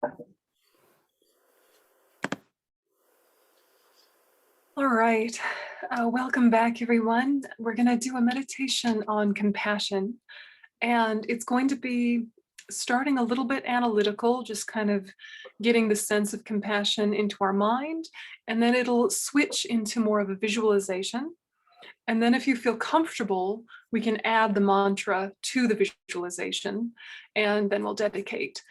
All right, welcome back, everyone. We're going to do a meditation on compassion, and it's going to be starting a little bit analytical, just kind of getting the sense of compassion into our mind, and then it'll switch into more of a visualization. And then if you feel comfortable, we can add the mantra to the visualization, and then we'll dedicate.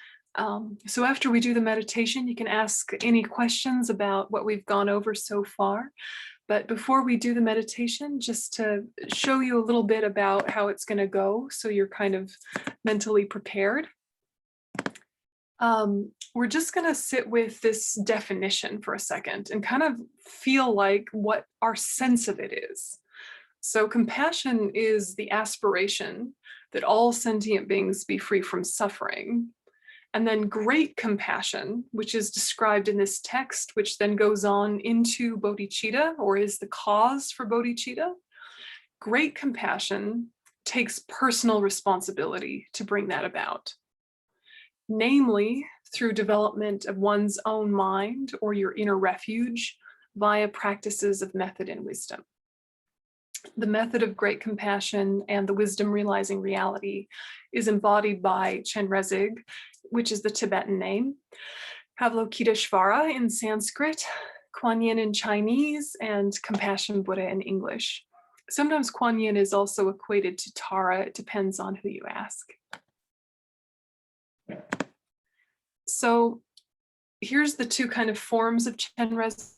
So after we do the meditation, you can ask any questions about what we've gone over so far. But before we do the meditation, just to show you a little bit about how it's going to go, so you're kind of mentally prepared. We're just going to sit with this definition for a second and kind of feel like what our sense of it is. So compassion is the aspiration that all sentient beings be free from suffering. And then great compassion, which is described in this text, which then goes on into bodhicitta, or is the cause for bodhicitta. Great compassion takes personal responsibility to bring that about, namely through development of one's own mind or your inner refuge via practices of method and wisdom. The method of great compassion and the wisdom realizing reality is embodied by Chenrezig, which is the Tibetan name, Avalokiteshvara in Sanskrit, Kuan Yin in Chinese, and Compassion Buddha in English. Sometimes Kuan Yin is also equated to Tara. It depends on who you ask. So here's the two kind of forms of Chenrezig.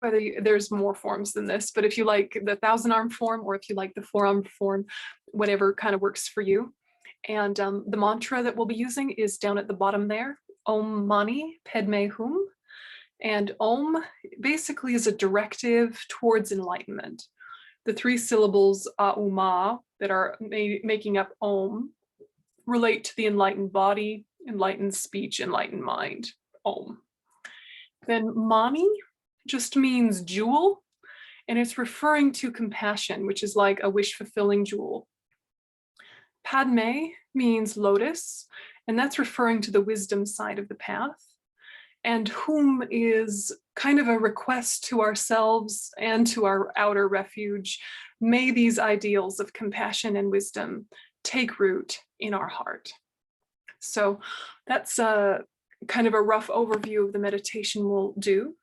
There's more forms than this, but if you like the 1,000-arm form, or if you like the 4-arm form, whatever kind of works for you. And the mantra that we'll be using is down at the bottom there, Om Mani Padme Hum. And Om basically is a directive towards enlightenment. The 3 syllables Uma that are making up Om relate to the enlightened body, enlightened speech, enlightened mind, Om. Then Mani just means jewel, and it's referring to compassion, which is like a wish-fulfilling jewel. Padme means lotus, and that's referring to the wisdom side of the path. And Hum is kind of a request to ourselves and to our outer refuge. May these ideals of compassion and wisdom take root in our heart. So that's a kind of a rough overview of the meditation we'll do.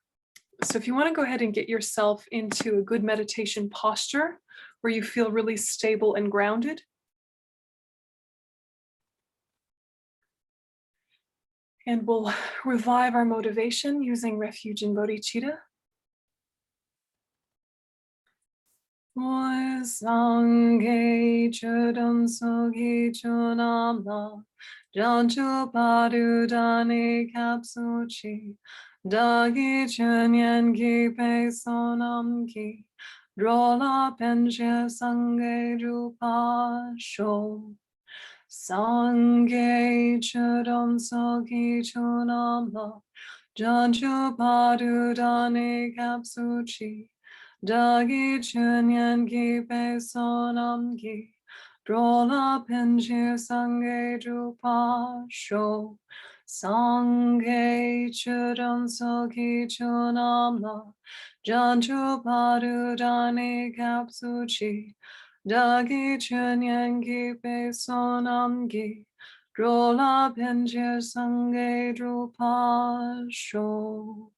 So if you want to go ahead and get yourself into a good meditation posture where you feel really stable and grounded. And we'll revive our motivation using refuge in bodhicitta. Lozang chudam sogi chunamla janchu padu dani kapsuchi dagi chunyan ki pe sonam ki drola penche sange rupa sho. Sange chudam sogi chunamla janchu padu dani kapsuchi Dagi chunyan ki pe sonam ki drola penche sange drupa sho. Sange chudam soki chunamla janchu padu dani kapsuchi. Dagi chunyan ki pe sonam ki drola penche sange drupa sho.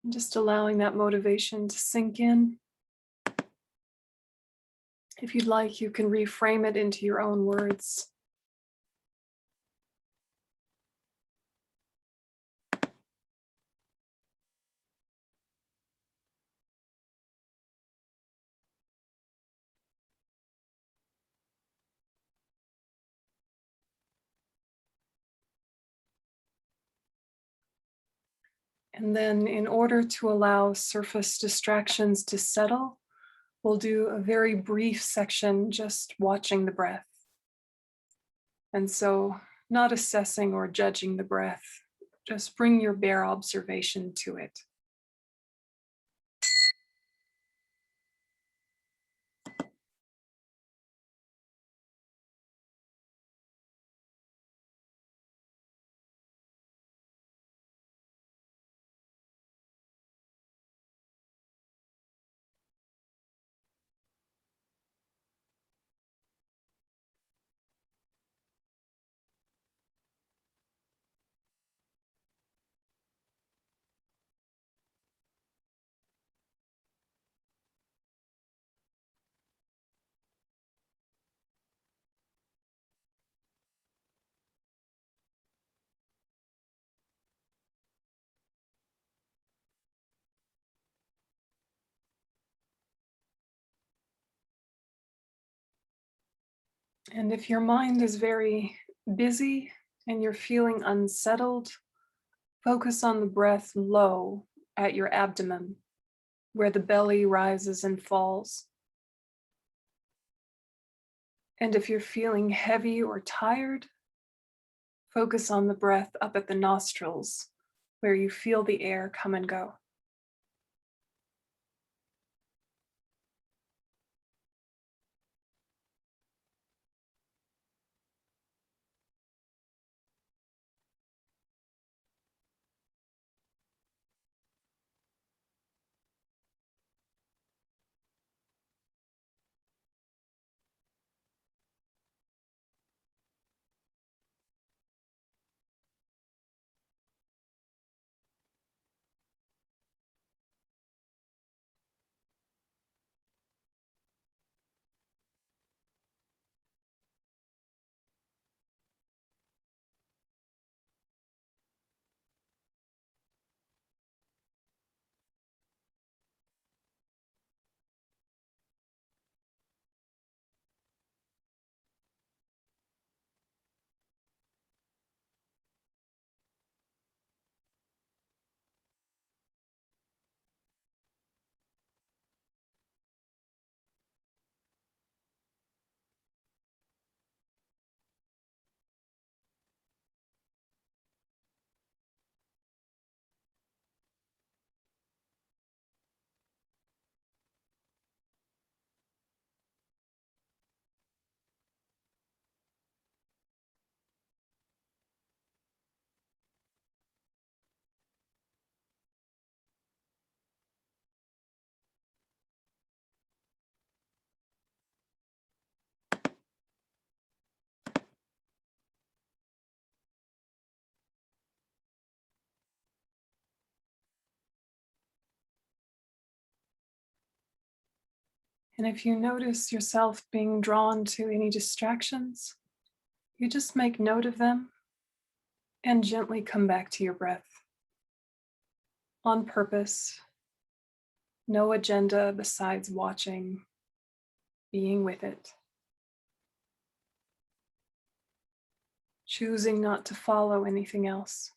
Just allowing that motivation to sink in. If you'd like, you can reframe it into your own words. And then in order to allow surface distractions to settle, we'll do a very brief section just watching the breath. And so not assessing or judging the breath, just bring your bare observation to it. And if your mind is very busy and you're feeling unsettled, focus on the breath low at your abdomen, where the belly rises and falls. And if you're feeling heavy or tired, focus on the breath up at the nostrils, where you feel the air come and go. And if you notice yourself being drawn to any distractions, you just make note of them and gently come back to your breath on purpose. No agenda besides watching, being with it, choosing not to follow anything else.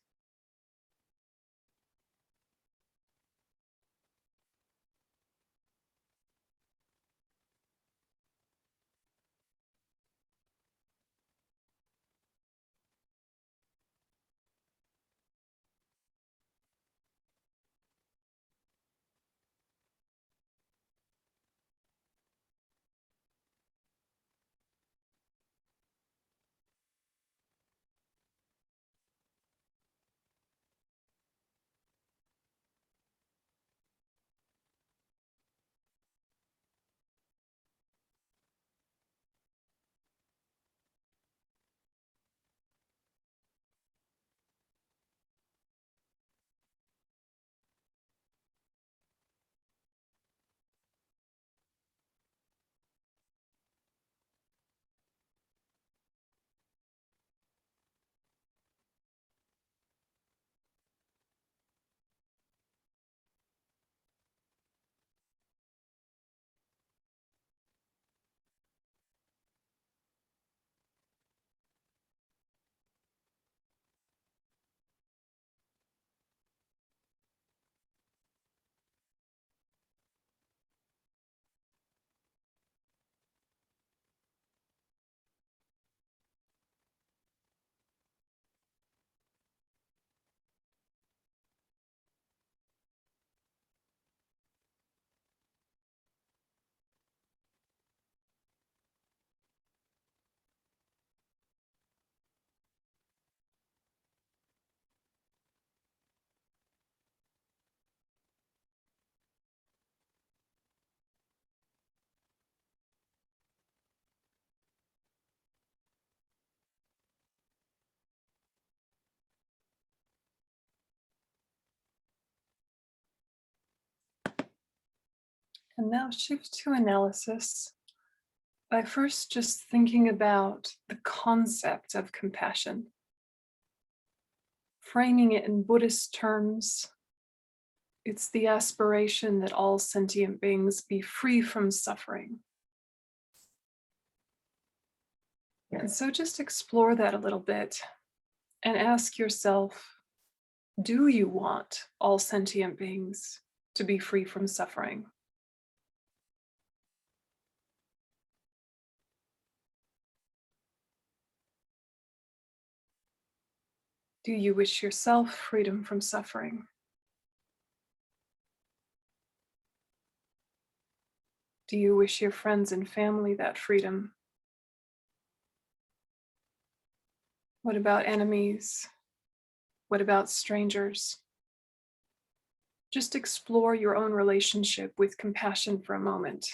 And now shift to analysis by first just thinking about the concept of compassion, framing it in Buddhist terms. It's the aspiration that all sentient beings be free from suffering. And so just explore that a little bit and ask yourself, do you want all sentient beings to be free from suffering? Do you wish yourself freedom from suffering? Do you wish your friends and family that freedom? What about enemies? What about strangers? Just explore your own relationship with compassion for a moment.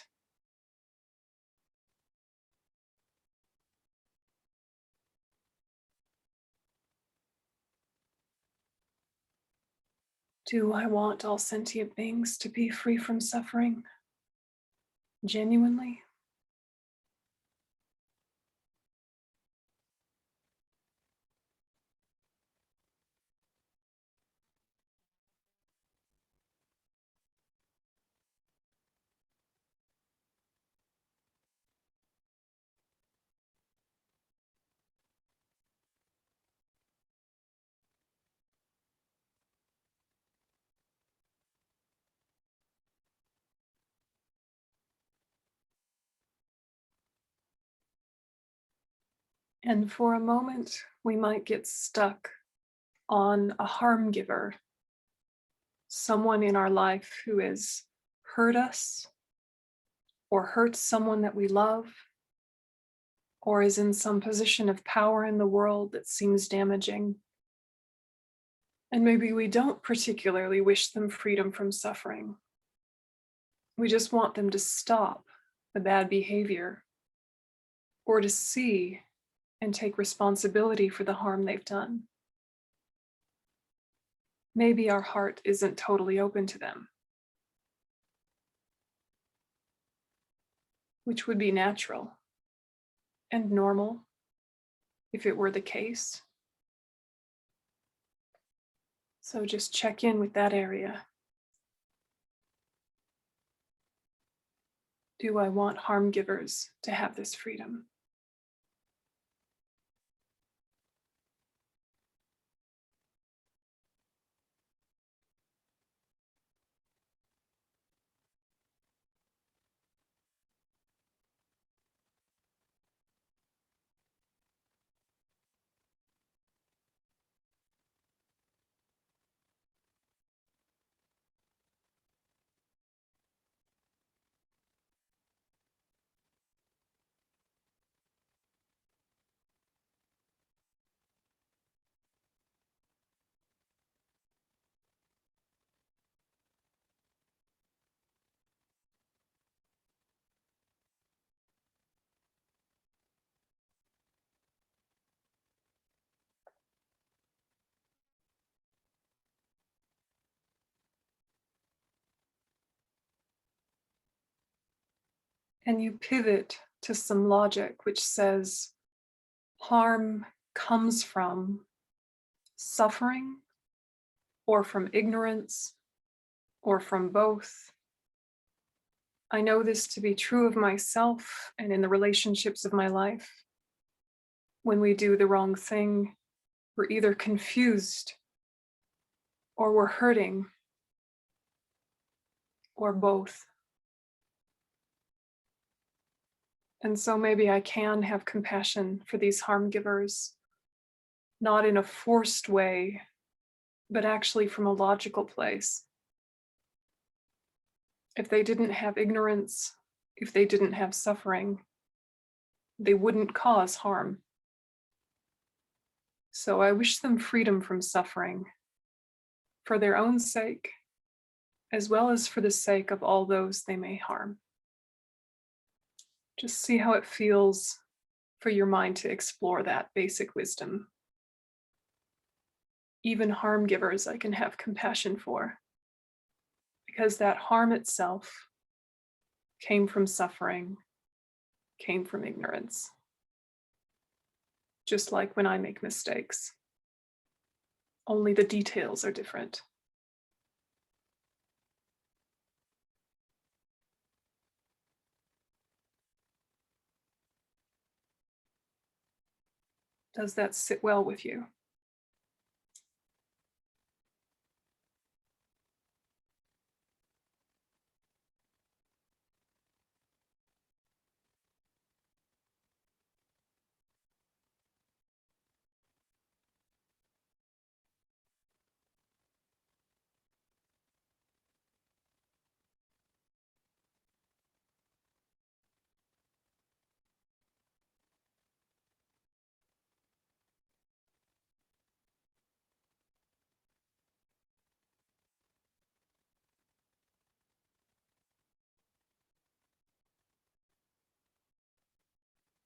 Do I want all sentient beings to be free from suffering? Genuinely? And for a moment, we might get stuck on a harm giver, someone in our life who has hurt us or hurt someone that we love, or is in some position of power in the world that seems damaging. And maybe we don't particularly wish them freedom from suffering. We just want them to stop the bad behavior or to see and take responsibility for the harm they've done. Maybe our heart isn't totally open to them, which would be natural and normal if it were the case. So just check in with that area. Do I want harm givers to have this freedom? And you pivot to some logic which says harm comes from suffering or from ignorance or from both. I know this to be true of myself and in the relationships of my life. When we do the wrong thing, we're either confused or we're hurting or both. And so maybe I can have compassion for these harm givers, not in a forced way, but actually from a logical place. If they didn't have ignorance, if they didn't have suffering, they wouldn't cause harm. So I wish them freedom from suffering for their own sake, as well as for the sake of all those they may harm. Just see how it feels for your mind to explore that basic wisdom. Even harm givers I can have compassion for, because that harm itself came from suffering, came from ignorance. Just like when I make mistakes, only the details are different. Does that sit well with you?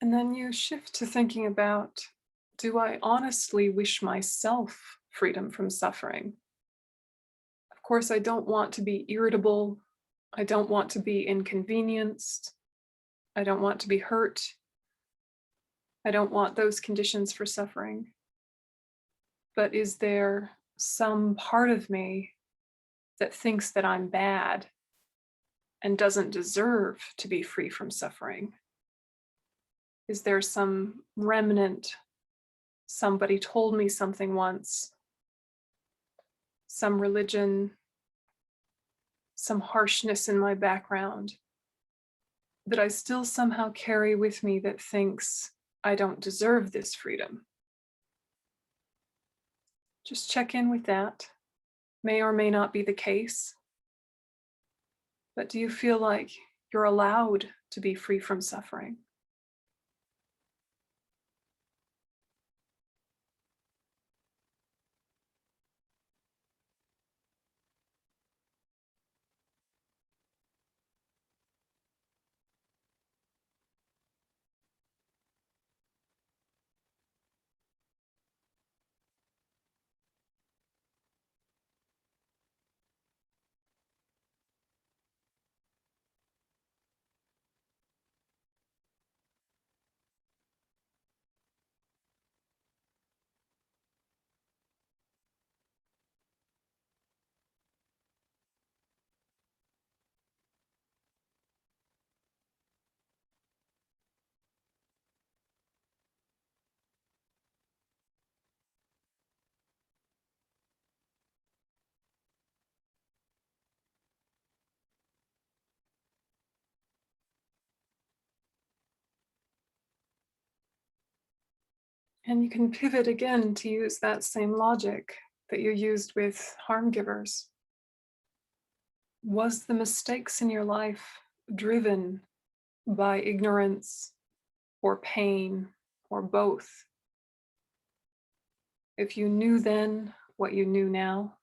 And then you shift to thinking about, do I honestly wish myself freedom from suffering? Of course, I don't want to be irritable. I don't want to be inconvenienced. I don't want to be hurt. I don't want those conditions for suffering. But is there some part of me that thinks that I'm bad and doesn't deserve to be free from suffering? Is there some remnant? Somebody told me something once, some religion, some harshness in my background that I still somehow carry with me that thinks I don't deserve this freedom. Just check in with that. May or may not be the case. But do you feel like you're allowed to be free from suffering? And you can pivot again to use that same logic that you used with harm givers. Was the mistakes in your life driven by ignorance or pain or both? If you knew then what you knew now,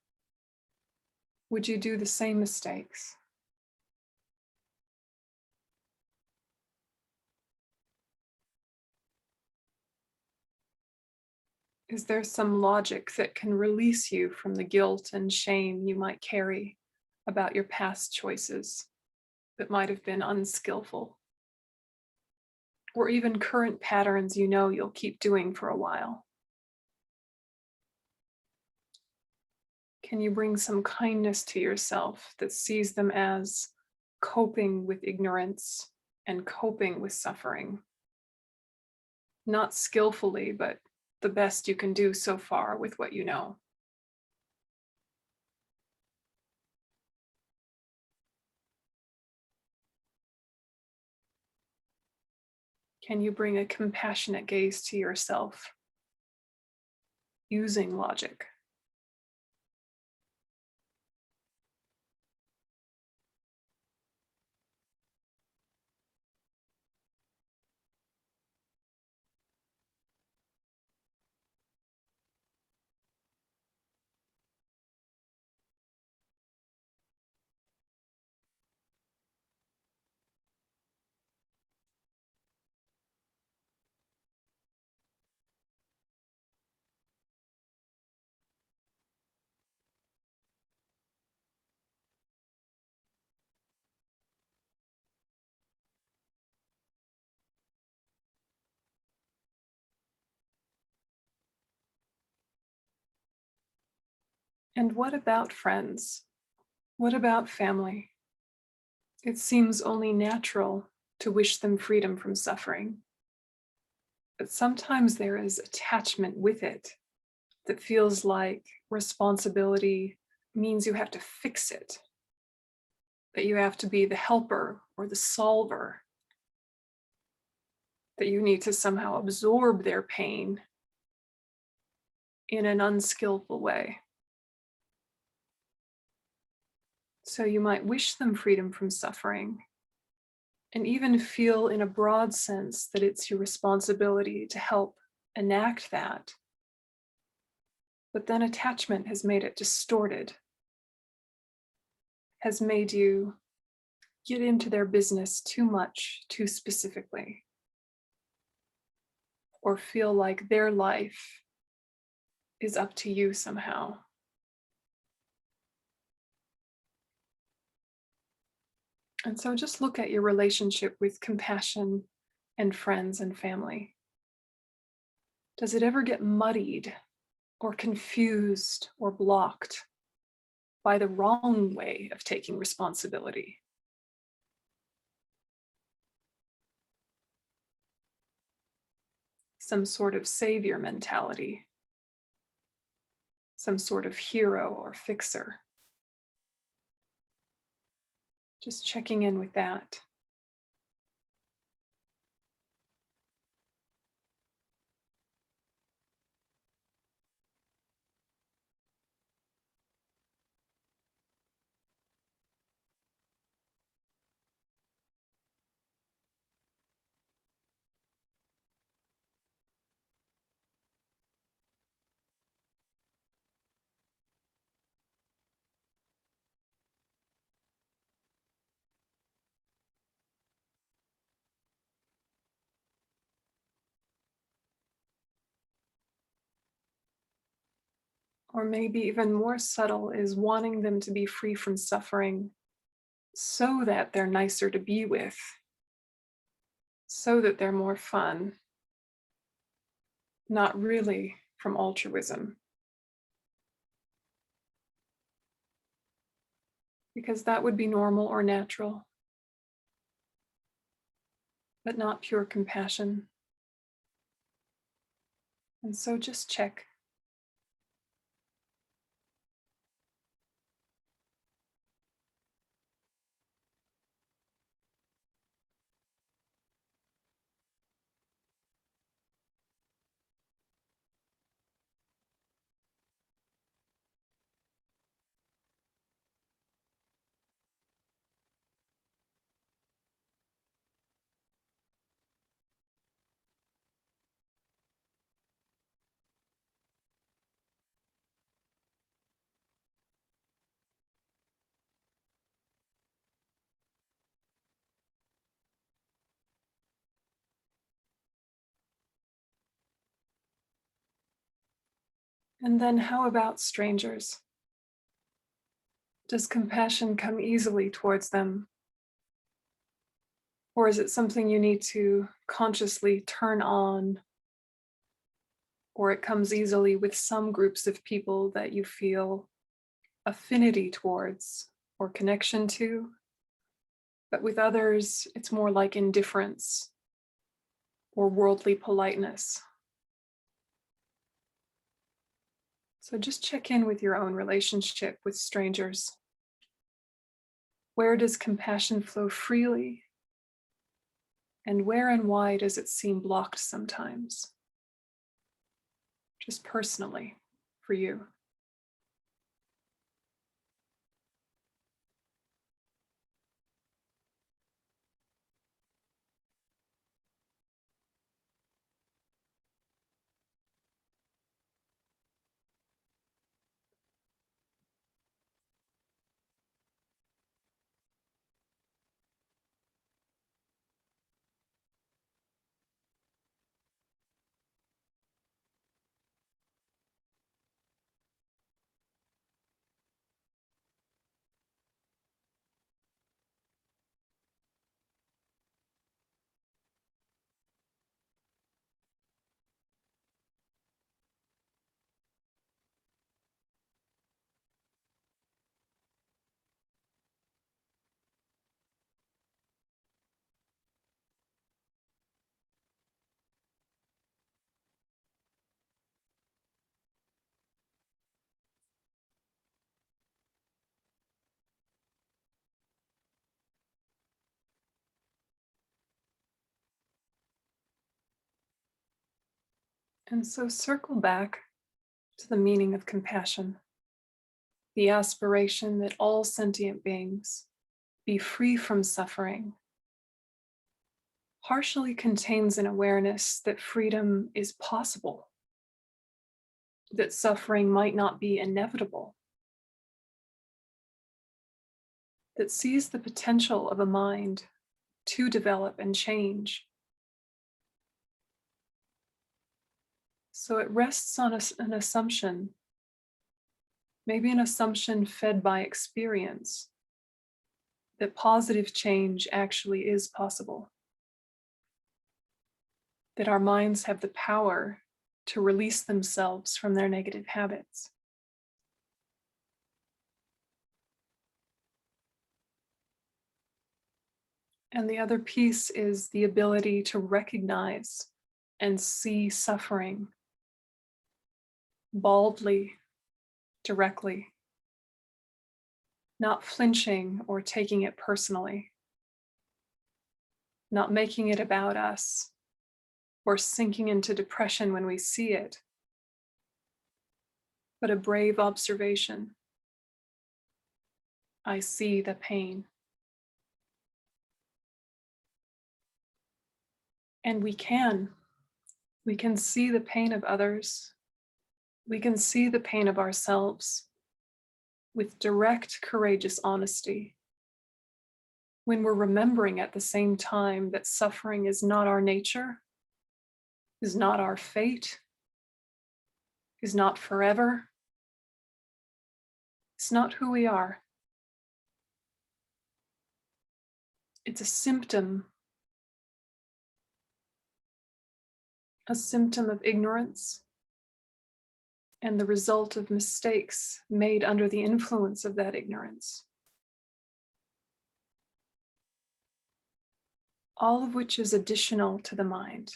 would you do the same mistakes? Is there some logic that can release you from the guilt and shame you might carry about your past choices that might have been unskillful? Or even current patterns you know you'll keep doing for a while? Can you bring some kindness to yourself that sees them as coping with ignorance and coping with suffering? Not skillfully, but the best you can do so far with what you know. Can you bring a compassionate gaze to yourself using logic? And what about friends? What about family? It seems only natural to wish them freedom from suffering. But sometimes there is attachment with it that feels like responsibility means you have to fix it, that you have to be the helper or the solver, that you need to somehow absorb their pain in an unskillful way. So you might wish them freedom from suffering, and even feel in a broad sense that it's your responsibility to help enact that. But then attachment has made it distorted, has made you get into their business too much, too specifically, or feel like their life is up to you somehow. And so just look at your relationship with compassion and friends and family. Does it ever get muddied or confused or blocked by the wrong way of taking responsibility? Some sort of savior mentality, some sort of hero or fixer. Just checking in with that. Or maybe even more subtle is wanting them to be free from suffering so that they're nicer to be with, so that they're more fun, not really from altruism. Because that would be normal or natural, but not pure compassion. And so just check. And then how about strangers? Does compassion come easily towards them? Or is it something you need to consciously turn on? Or it comes easily with some groups of people that you feel affinity towards or connection to? But with others, it's more like indifference or worldly politeness. So just check in with your own relationship with strangers. Where does compassion flow freely? And where and why does it seem blocked sometimes? Just personally, for you. And so circle back to the meaning of compassion, the aspiration that all sentient beings be free from suffering, partially contains an awareness that freedom is possible, that suffering might not be inevitable, that sees the potential of a mind to develop and change. So it rests on an assumption, maybe an assumption fed by experience, that positive change actually is possible, that our minds have the power to release themselves from their negative habits. And the other piece is the ability to recognize and see suffering baldly, directly, not flinching or taking it personally, not making it about us or sinking into depression when we see it, but a brave observation. I see the pain. And we can see the pain of others. We can see the pain of ourselves with direct, courageous honesty, when we're remembering at the same time that suffering is not our nature, is not our fate, is not forever. It's not who we are. It's a symptom of ignorance and the result of mistakes made under the influence of that ignorance. All of which is additional to the mind,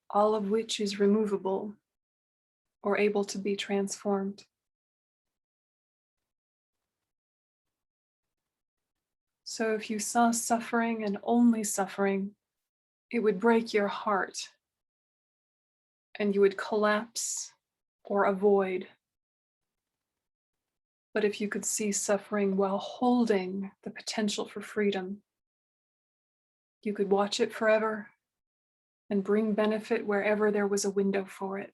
all of which is removable or able to be transformed. So if you saw suffering and only suffering, it would break your heart and you would collapse or avoid. But if you could see suffering while holding the potential for freedom, you could watch it forever and bring benefit wherever there was a window for it.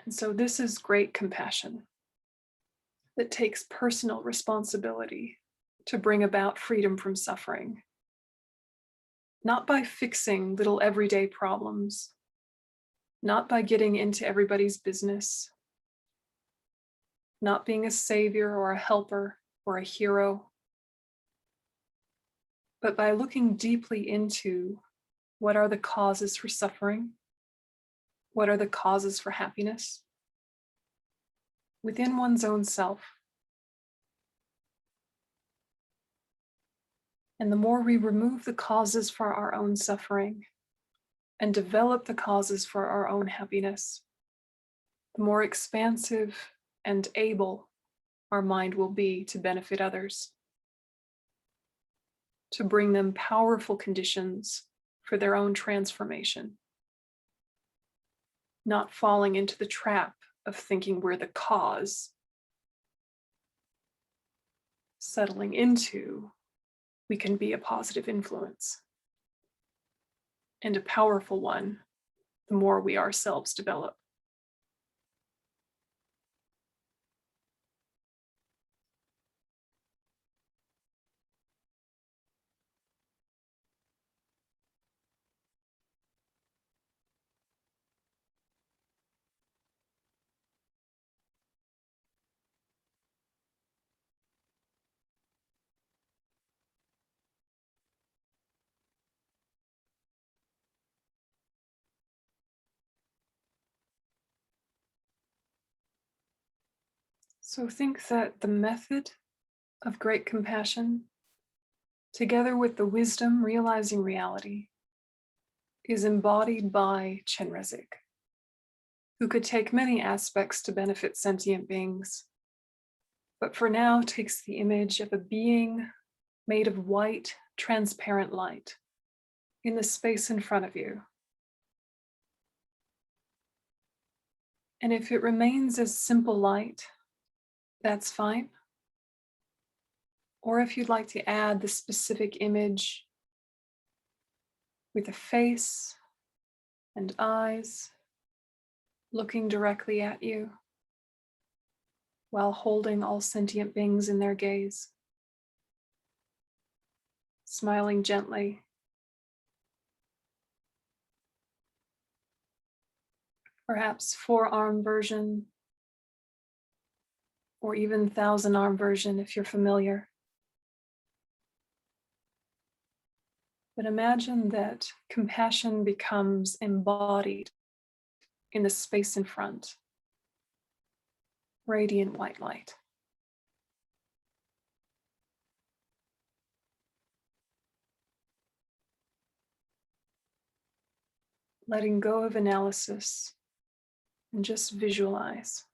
And so this is great compassion that takes personal responsibility to bring about freedom from suffering, not by fixing little everyday problems, not by getting into everybody's business, not being a savior or a helper or a hero, but by looking deeply into what are the causes for suffering, what are the causes for happiness within one's own self. And the more we remove the causes for our own suffering and develop the causes for our own happiness, the more expansive and able our mind will be to benefit others, to bring them powerful conditions for their own transformation, not falling into the trap of thinking we're the cause, settling into we can be a positive influence, and a powerful one the more we ourselves develop. So think that the method of great compassion, together with the wisdom realizing reality, is embodied by Chenrezig, who could take many aspects to benefit sentient beings, but for now takes the image of a being made of white, transparent light in the space in front of you. And if it remains as simple light, that's fine. Or if you'd like to add the specific image with a face and eyes looking directly at you while holding all sentient beings in their gaze, smiling gently, perhaps 4-arm version, or even 1,000-arm version if you're familiar. But imagine that compassion becomes embodied in the space in front, radiant white light. Letting go of analysis and just visualize.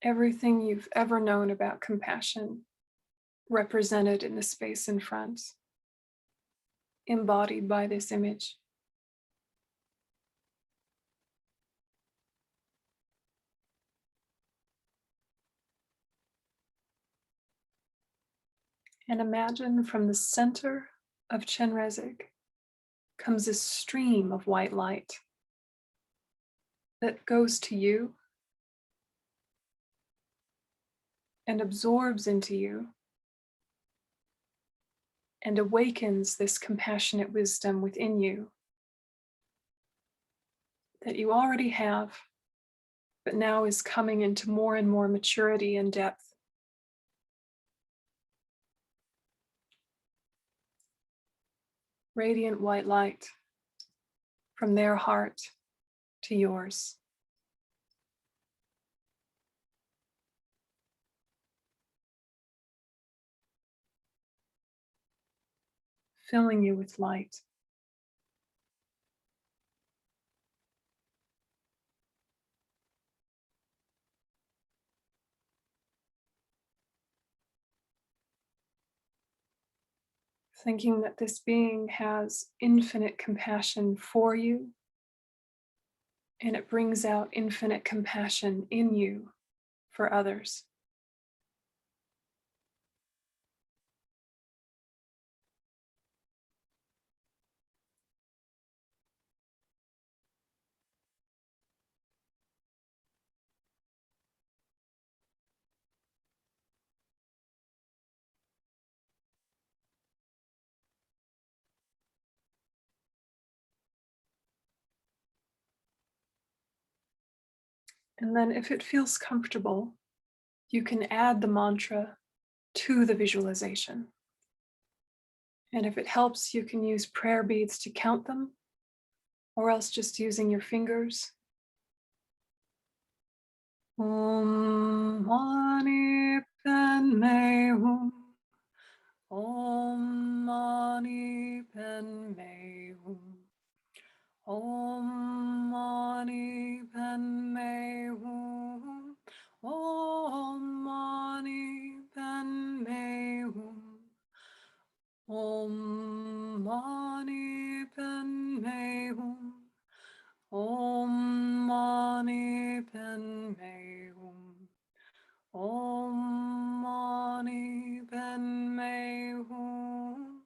Everything you've ever known about compassion represented in the space in front, embodied by this image. And imagine from the center of Chenrezig comes a stream of white light that goes to you and absorbs into you and awakens this compassionate wisdom within you that you already have, but now is coming into more and more maturity and depth. Radiant white light from their heart to yours. Filling you with light. Thinking that this being has infinite compassion for you, and it brings out infinite compassion in you for others. And then if it feels comfortable, you can add the mantra to the visualization. And if it helps, you can use prayer beads to count them, or else just using your fingers. Om Mani Padme Hum. Om Mani Padme Hum. Om Mani Padme Hum. Om Mani Padme Hum. Om Mani Padme Hum. Om Mani Padme Hum. Om Mani Padme Hum.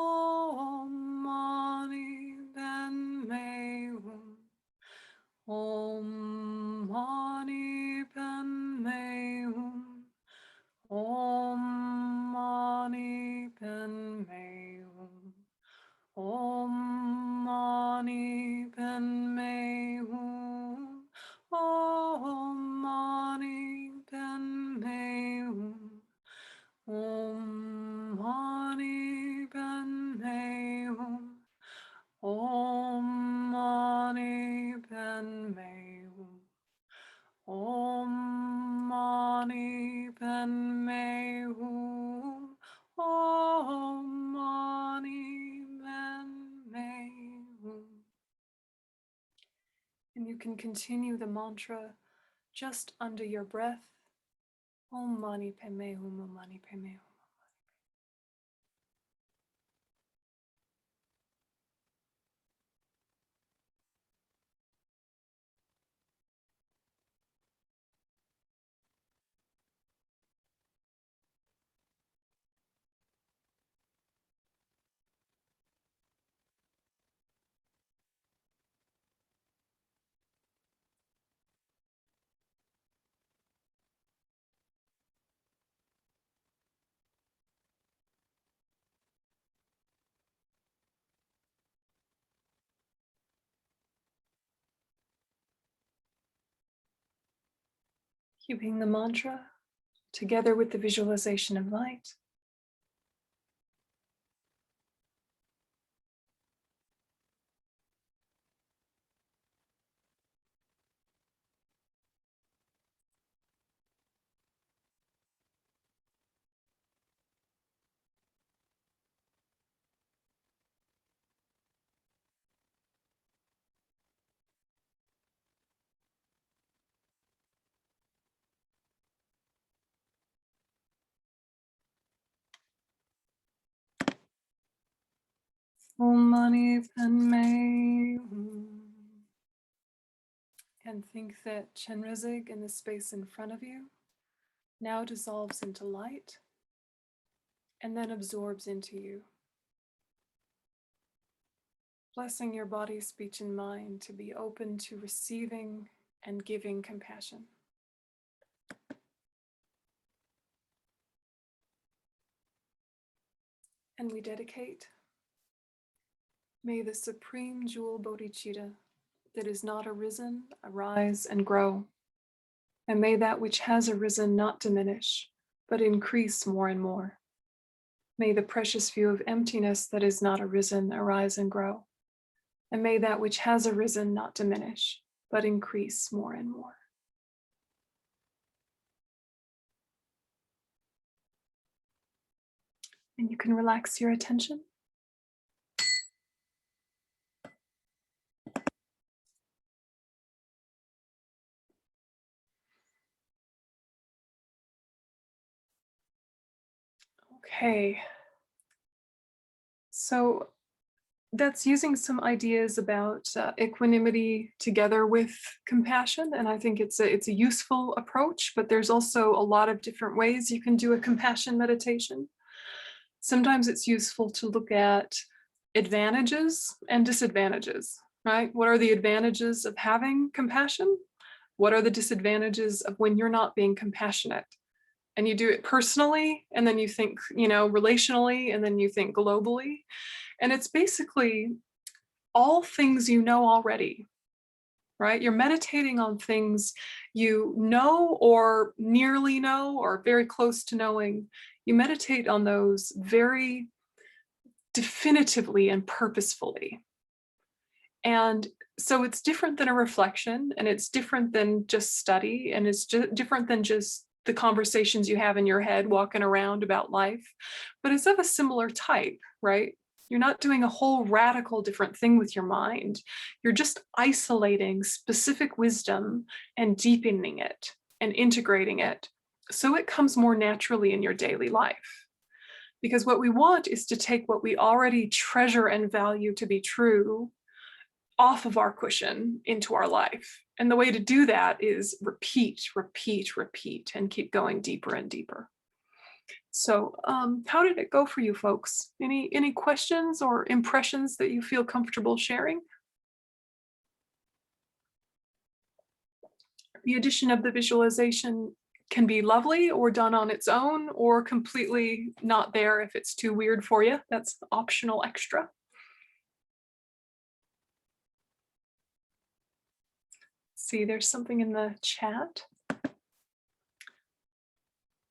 Om Mani Padme Hum. Om Mani Padme Hum. Om Mani Padme Hum. Om Mani Padme Hum. Om Mani Padme Hum. Om Mani Padme Hum. Om Mani Padme Hum. Om Mani Padme can continue the mantra just under your breath. Om mani padme hum, om mani padme hum. Keeping the mantra together with the visualization of light. Om mani padme hum. And think that Chenrezig in the space in front of you now dissolves into light and then absorbs into you. Blessing your body, speech, and mind to be open to receiving and giving compassion. And we dedicate, may the supreme jewel bodhichitta that is not arisen, arise and grow. And may that which has arisen not diminish, but increase more and more. May the precious view of emptiness that is not arisen, arise and grow. And may that which has arisen not diminish, but increase more and more. And you can relax your attention. Okay. So that's using some ideas about equanimity together with compassion. And I think it's a useful approach, but there's also a lot of different ways you can do a compassion meditation. Sometimes it's useful to look at advantages and disadvantages, right? What are the advantages of having compassion? What are the disadvantages of when you're not being compassionate? And you do it personally, and then you think, relationally, and then you think globally. And it's basically all things you know already, right? You're meditating on things you know or nearly know or very close to knowing. You meditate on those very definitively and purposefully. And so it's different than a reflection, and it's different than just study, and it's different than just the conversations you have in your head walking around about life, but it's of a similar type, right? You're not doing a whole radical different thing with your mind. You're just isolating specific wisdom and deepening it and integrating it so it comes more naturally in your daily life. Because what we want is to take what we already treasure and value to be true off of our cushion into our life. And the way to do that is repeat, repeat, repeat, and keep going deeper and deeper. So how did it go for you folks? Any questions or impressions that you feel comfortable sharing? The addition of the visualization can be lovely or done on its own, or completely not there if it's too weird for you. That's optional extra. See, there's something in the chat.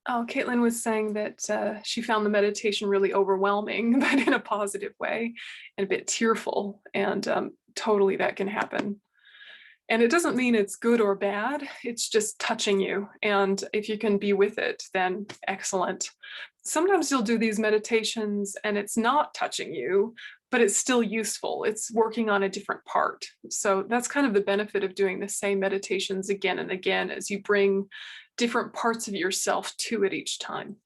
Oh, Caitlin was saying that she found the meditation really overwhelming, but in a positive way, and a bit tearful, and totally that can happen. And it doesn't mean it's good or bad, it's just touching you. And if you can be with it, then excellent. sometimes you'll do these meditations and it's not touching you, but it's still useful. It's working on a different part. So that's kind of the benefit of doing the same meditations again and again, as you bring different parts of yourself to it each time.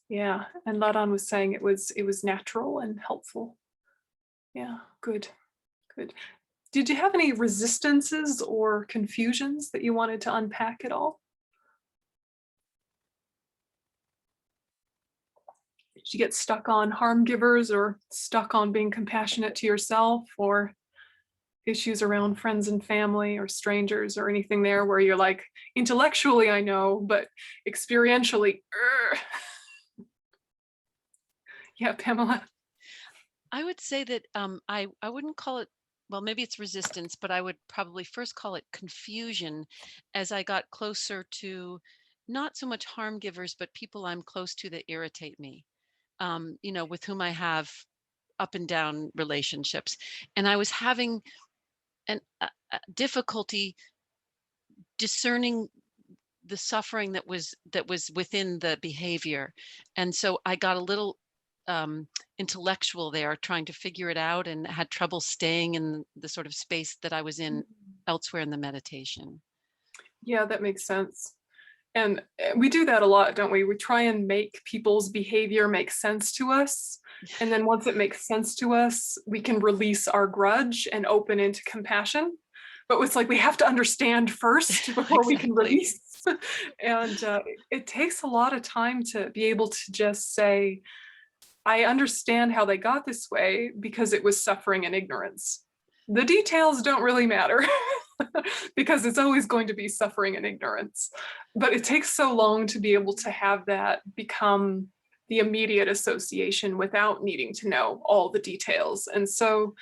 Yeah, and Ladan was saying it was natural and helpful. Yeah, good, good. Did you have any resistances or confusions that you wanted to unpack at all? Did you get stuck on harm givers, or stuck on being compassionate to yourself, or issues around friends and family or strangers, or anything there where you're like, intellectually I know, but experientially, yeah, Pamela? I would say that I wouldn't call it, well, maybe it's resistance, but I would probably first call it confusion as I got closer to not so much harm givers, but people I'm close to that irritate me, with whom I have up and down relationships. And I was having a difficulty discerning the suffering that was within the behavior. And so I got a little intellectual there, trying to figure it out, and had trouble staying in the sort of space that I was in elsewhere in the meditation. Yeah, that makes sense. And we do that a lot, don't we? We try and make people's behavior make sense to us. And then once it makes sense to us, we can release our grudge and open into compassion. But it's like we have to understand first before we can release. And it takes a lot of time to be able to just say, I understand how they got this way because it was suffering and ignorance. The details don't really matter because it's always going to be suffering and ignorance. But it takes so long to be able to have that become the immediate association without needing to know all the details. And so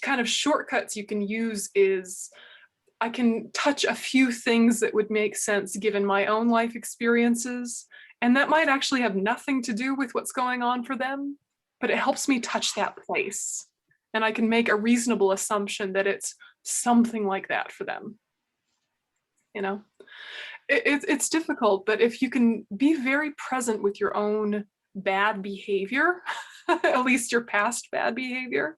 kind of shortcuts you can use is, I can touch a few things that would make sense given my own life experiences. And that might actually have nothing to do with what's going on for them, but it helps me touch that place. And I can make a reasonable assumption that it's something like that for them. It's difficult, but if you can be very present with your own bad behavior, at least your past bad behavior,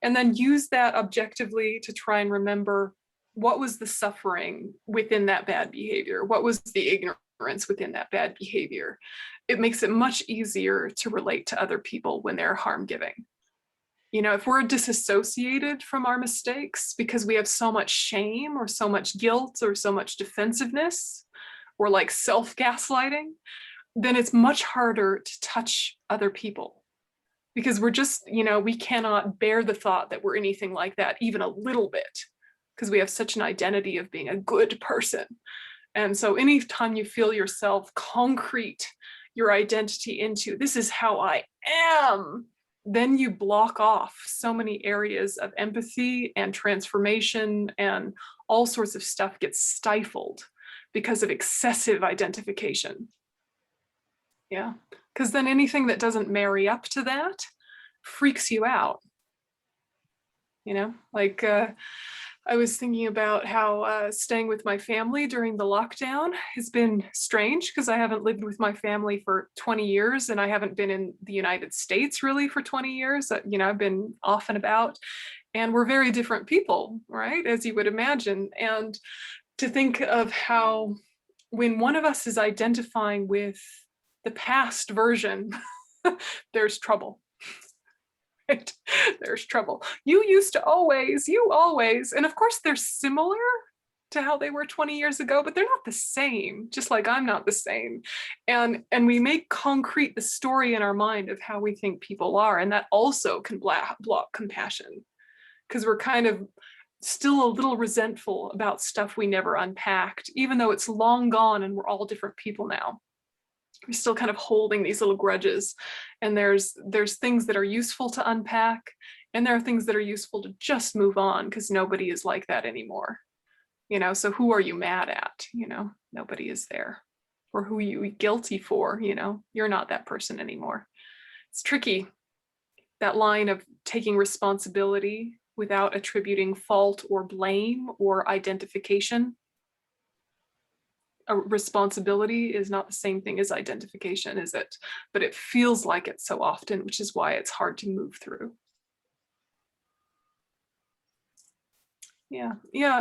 and then use that objectively to try and remember, what was the suffering within that bad behavior? What was the ignorance within that bad behavior? It makes it much easier to relate to other people when they're harm giving. If we're disassociated from our mistakes because we have so much shame or so much guilt or so much defensiveness, or like self-gaslighting, then it's much harder to touch other people, because we're just, we cannot bear the thought that we're anything like that even a little bit, because we have such an identity of being a good person. And so anytime you feel yourself concrete your identity into, this is how I am, then you block off so many areas of empathy and transformation, and all sorts of stuff gets stifled because of excessive identification. Yeah, because then anything that doesn't marry up to that freaks you out. Like I was thinking about how staying with my family during the lockdown has been strange, because I haven't lived with my family for 20 years and I haven't been in the United States really for 20 years. I've been off and about, and we're very different people, right? As you would imagine. And to think of how when one of us is identifying with the past version, there's trouble. Right? There's trouble. You used to always, you always. And of course, they're similar to how they were 20 years ago, but they're not the same, just like I'm not the same. And we make concrete the story in our mind of how we think people are. And that also can block compassion, because we're kind of still a little resentful about stuff we never unpacked, even though it's long gone and we're all different people now. We're still kind of holding these little grudges, and there's things that are useful to unpack, and there are things that are useful to just move on, because nobody is like that anymore. So who are you mad at? Nobody is there. Or who are you guilty for? You're not that person anymore. It's tricky, that line of taking responsibility without attributing fault or blame or identification. a responsibility is not the same thing as identification, is it? But it feels like it so often, which is why it's hard to move through. Yeah.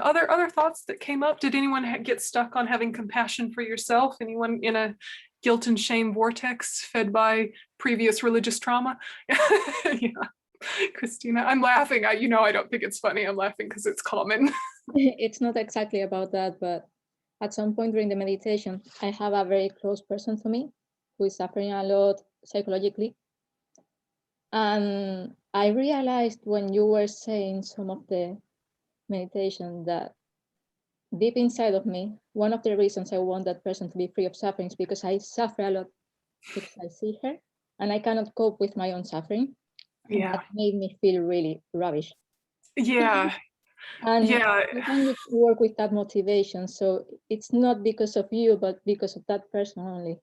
Other thoughts that came up? Did anyone get stuck on having compassion for yourself? Anyone in a guilt and shame vortex fed by previous religious trauma? Yeah, Christina, I'm laughing. I don't think it's funny. I'm laughing because it's common. It's not exactly about that, but at some point during the meditation, I have a very close person to me who is suffering a lot psychologically. And I realized when you were saying some of the meditation that deep inside of me, one of the reasons I want that person to be free of suffering is because I suffer a lot because I see her and I cannot cope with my own suffering. Yeah. That made me feel really rubbish. Yeah. And Yeah. you can work with that motivation. So it's not because of you, but because of that person only.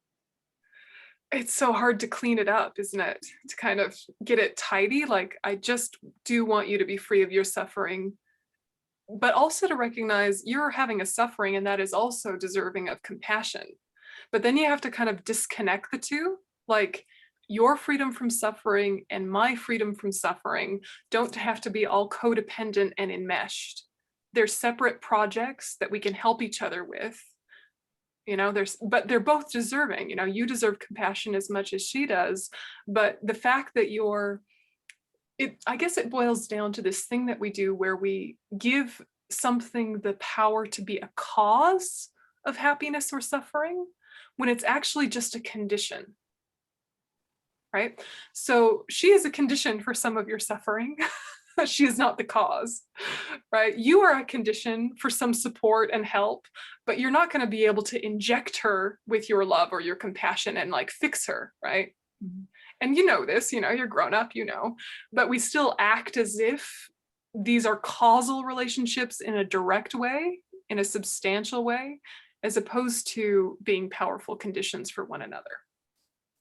It's so hard to clean it up, isn't it? To kind of get it tidy. Like, I just do want you to be free of your suffering, but also to recognize you're having a suffering and that is also deserving of compassion. But then you have to kind of disconnect the two. Like, your freedom from suffering and my freedom from suffering don't have to be all codependent and enmeshed. They're separate projects that we can help each other with. But they're both deserving. You deserve compassion as much as she does. But the fact that I guess it boils down to this thing that we do where we give something the power to be a cause of happiness or suffering when it's actually just a condition, right? So she is a condition for some of your suffering. She is not the cause, right? You are a condition for some support and help, but you're not going to be able to inject her with your love or your compassion and like fix her, right? Mm-hmm. And this, you're grown up, but we still act as if these are causal relationships in a direct way, in a substantial way, as opposed to being powerful conditions for one another.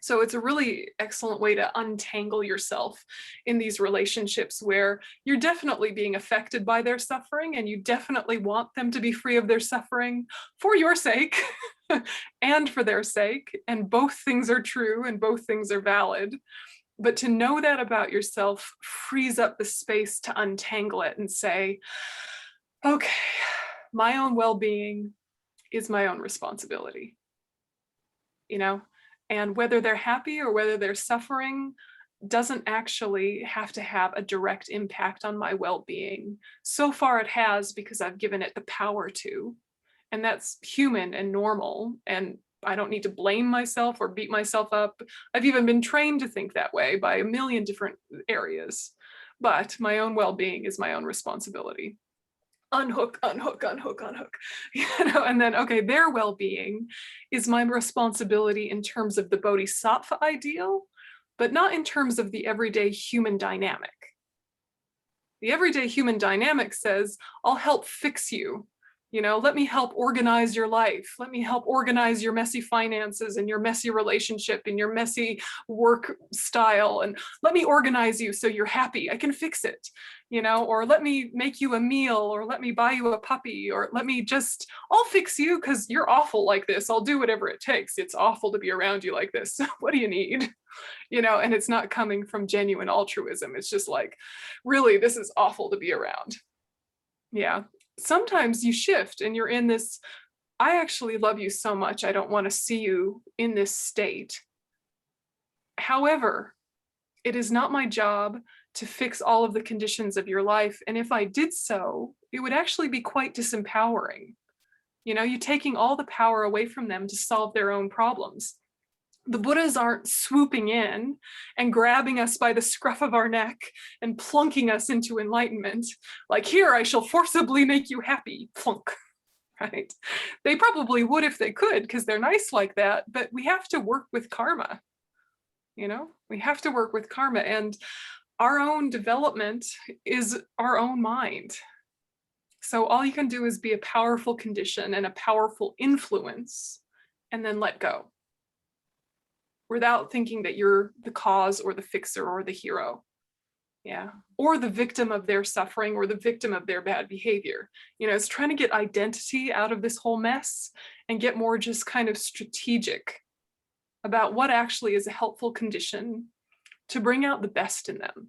So it's a really excellent way to untangle yourself in these relationships where you're definitely being affected by their suffering and you definitely want them to be free of their suffering for your sake and for their sake. And both things are true and both things are valid. But to know that about yourself frees up the space to untangle it and say, okay, my own well-being is my own responsibility, And whether they're happy or whether they're suffering doesn't actually have to have a direct impact on my well-being. So far it has because I've given it the power to, and that's human and normal. And I don't need to blame myself or beat myself up. I've even been trained to think that way by a million different areas. But my own well-being is my own responsibility. Unhook, unhook, unhook, unhook, and then, okay, their well-being is my responsibility in terms of the bodhisattva ideal, but not in terms of the everyday human dynamic. The everyday human dynamic says, I'll help fix you. Let me help organize your life. Let me help organize your messy finances and your messy relationship and your messy work style. And let me organize you so you're happy. I can fix it, or let me make you a meal, or let me buy you a puppy, or I'll fix you because you're awful like this. I'll do whatever it takes. It's awful to be around you like this. What do you need? And it's not coming from genuine altruism. It's just like, really, this is awful to be around. Yeah. Sometimes you shift and you're in this, I actually love you so much, I don't want to see you in this state. However, it is not my job to fix all of the conditions of your life. And if I did so, it would actually be quite disempowering. You're taking all the power away from them to solve their own problems. The Buddhas aren't swooping in and grabbing us by the scruff of our neck and plunking us into enlightenment. Like, here, I shall forcibly make you happy, plunk, right? They probably would if they could, because they're nice like that, but we have to work with karma. We have to work with karma, and our own development is our own mind. So all you can do is be a powerful condition and a powerful influence, and then let go, without thinking that you're the cause or the fixer or the hero. Yeah. Or the victim of their suffering or the victim of their bad behavior. You know, it's trying to get identity out of this whole mess and get more just kind of strategic about what actually is a helpful condition to bring out the best in them.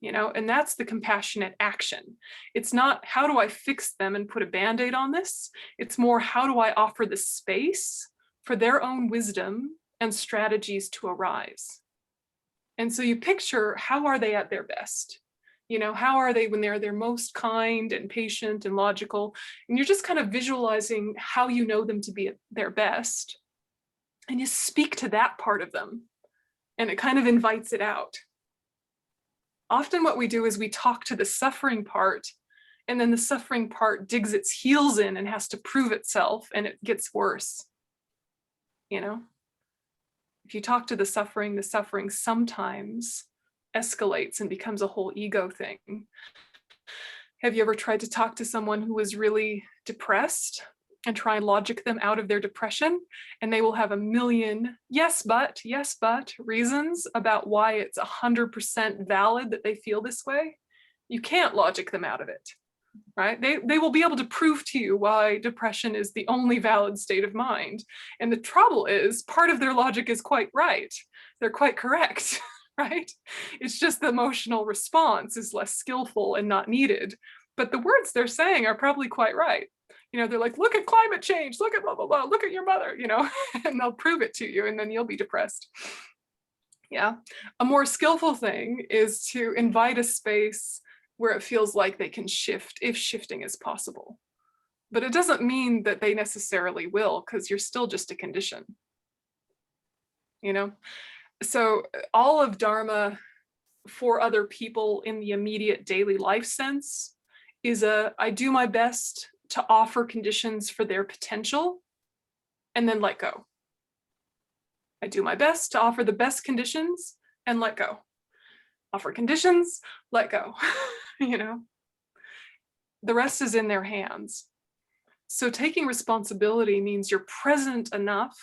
You know, and that's the compassionate action. It's not how do I fix them and put a band-aid on this? It's more how do I offer the space for their own wisdom and strategies to arise. And so you picture, how are they at their best? You know, how are they when they're their most kind and patient and logical? And you're just kind of visualizing how you know them to be at their best. And you speak to that part of them. And it kind of invites it out. Often what we do is we talk to the suffering part, and then the suffering part digs its heels in and has to prove itself, and it gets worse. You know? If you talk to the suffering sometimes escalates and becomes a whole ego thing. Have you ever tried to talk to someone who is really depressed and try and logic them out of their depression? And they will have a million yes, but reasons about why it's 100% valid that they feel this way. You can't logic them out of it. Right? They will be able to prove to you why depression is the only valid state of mind. And the trouble is, part of their logic is quite right. They're quite correct, right? It's just the emotional response is less skillful and not needed. But the words they're saying are probably quite right. You know, they're like, look at climate change, look at blah, blah, blah, look at your mother, you know, and they'll prove it to you and then you'll be depressed. Yeah. A more skillful thing is to invite a space where it feels like they can shift, if shifting is possible. But it doesn't mean that they necessarily will, because you're still just a condition. You know? So all of Dharma for other people in the immediate daily life sense is I do my best to offer conditions for their potential and then let go. I do my best to offer the best conditions and let go. Offer conditions, let go. You know, the rest is in their hands. So taking responsibility means you're present enough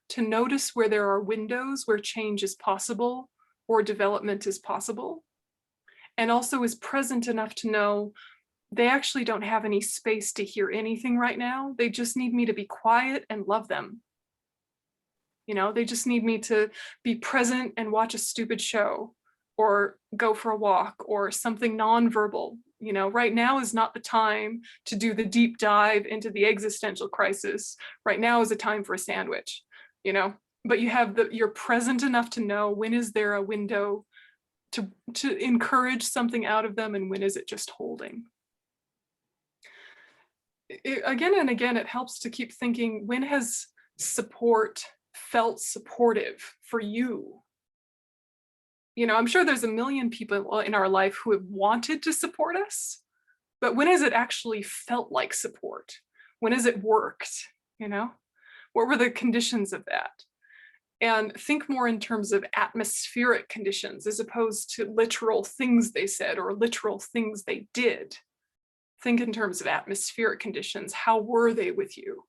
to notice where there are windows where change is possible or development is possible, and also is present enough to know they actually don't have any space to hear anything right now. They just need me to be quiet and love them. You know, they just need me to be present and watch a stupid show or go for a walk or something nonverbal. You know, right now is not the time to do the deep dive into the existential crisis. Right now is a time for a sandwich, you know, but you're present enough to know when is there a window to encourage something out of them and when is it just holding. Again and again, it helps to keep thinking, when has support felt supportive for you? You know, I'm sure there's a million people in our life who have wanted to support us, but when has it actually felt like support? When has it worked? You know, what were the conditions of that? And think more in terms of atmospheric conditions as opposed to literal things they said or literal things they did. Think in terms of atmospheric conditions. How were they with you?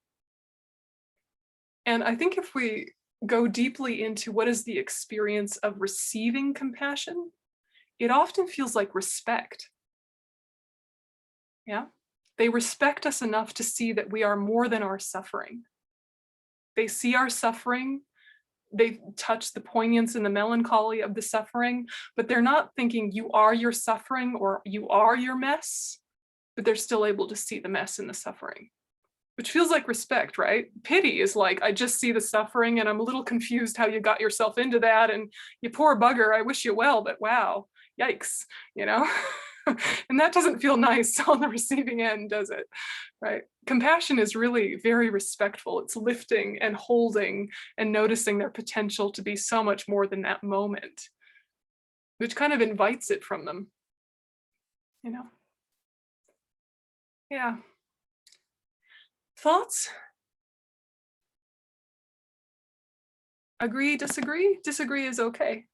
And I think if we go deeply into what is the experience of receiving compassion, it often feels like respect. Yeah, they respect us enough to see that we are more than our suffering. They see our suffering, they touch the poignance and the melancholy of the suffering, but they're not thinking you are your suffering or you are your mess, but they're still able to see the mess and the suffering. Which feels like respect, right? Pity is like, I just see the suffering and I'm a little confused how you got yourself into that, and you poor bugger, I wish you well, but wow, yikes, you know? And that doesn't feel nice on the receiving end, does it? Right? Compassion is really very respectful. It's lifting and holding and noticing their potential to be so much more than that moment, which kind of invites it from them, you know? Yeah. Thoughts? Agree, disagree? Disagree is okay.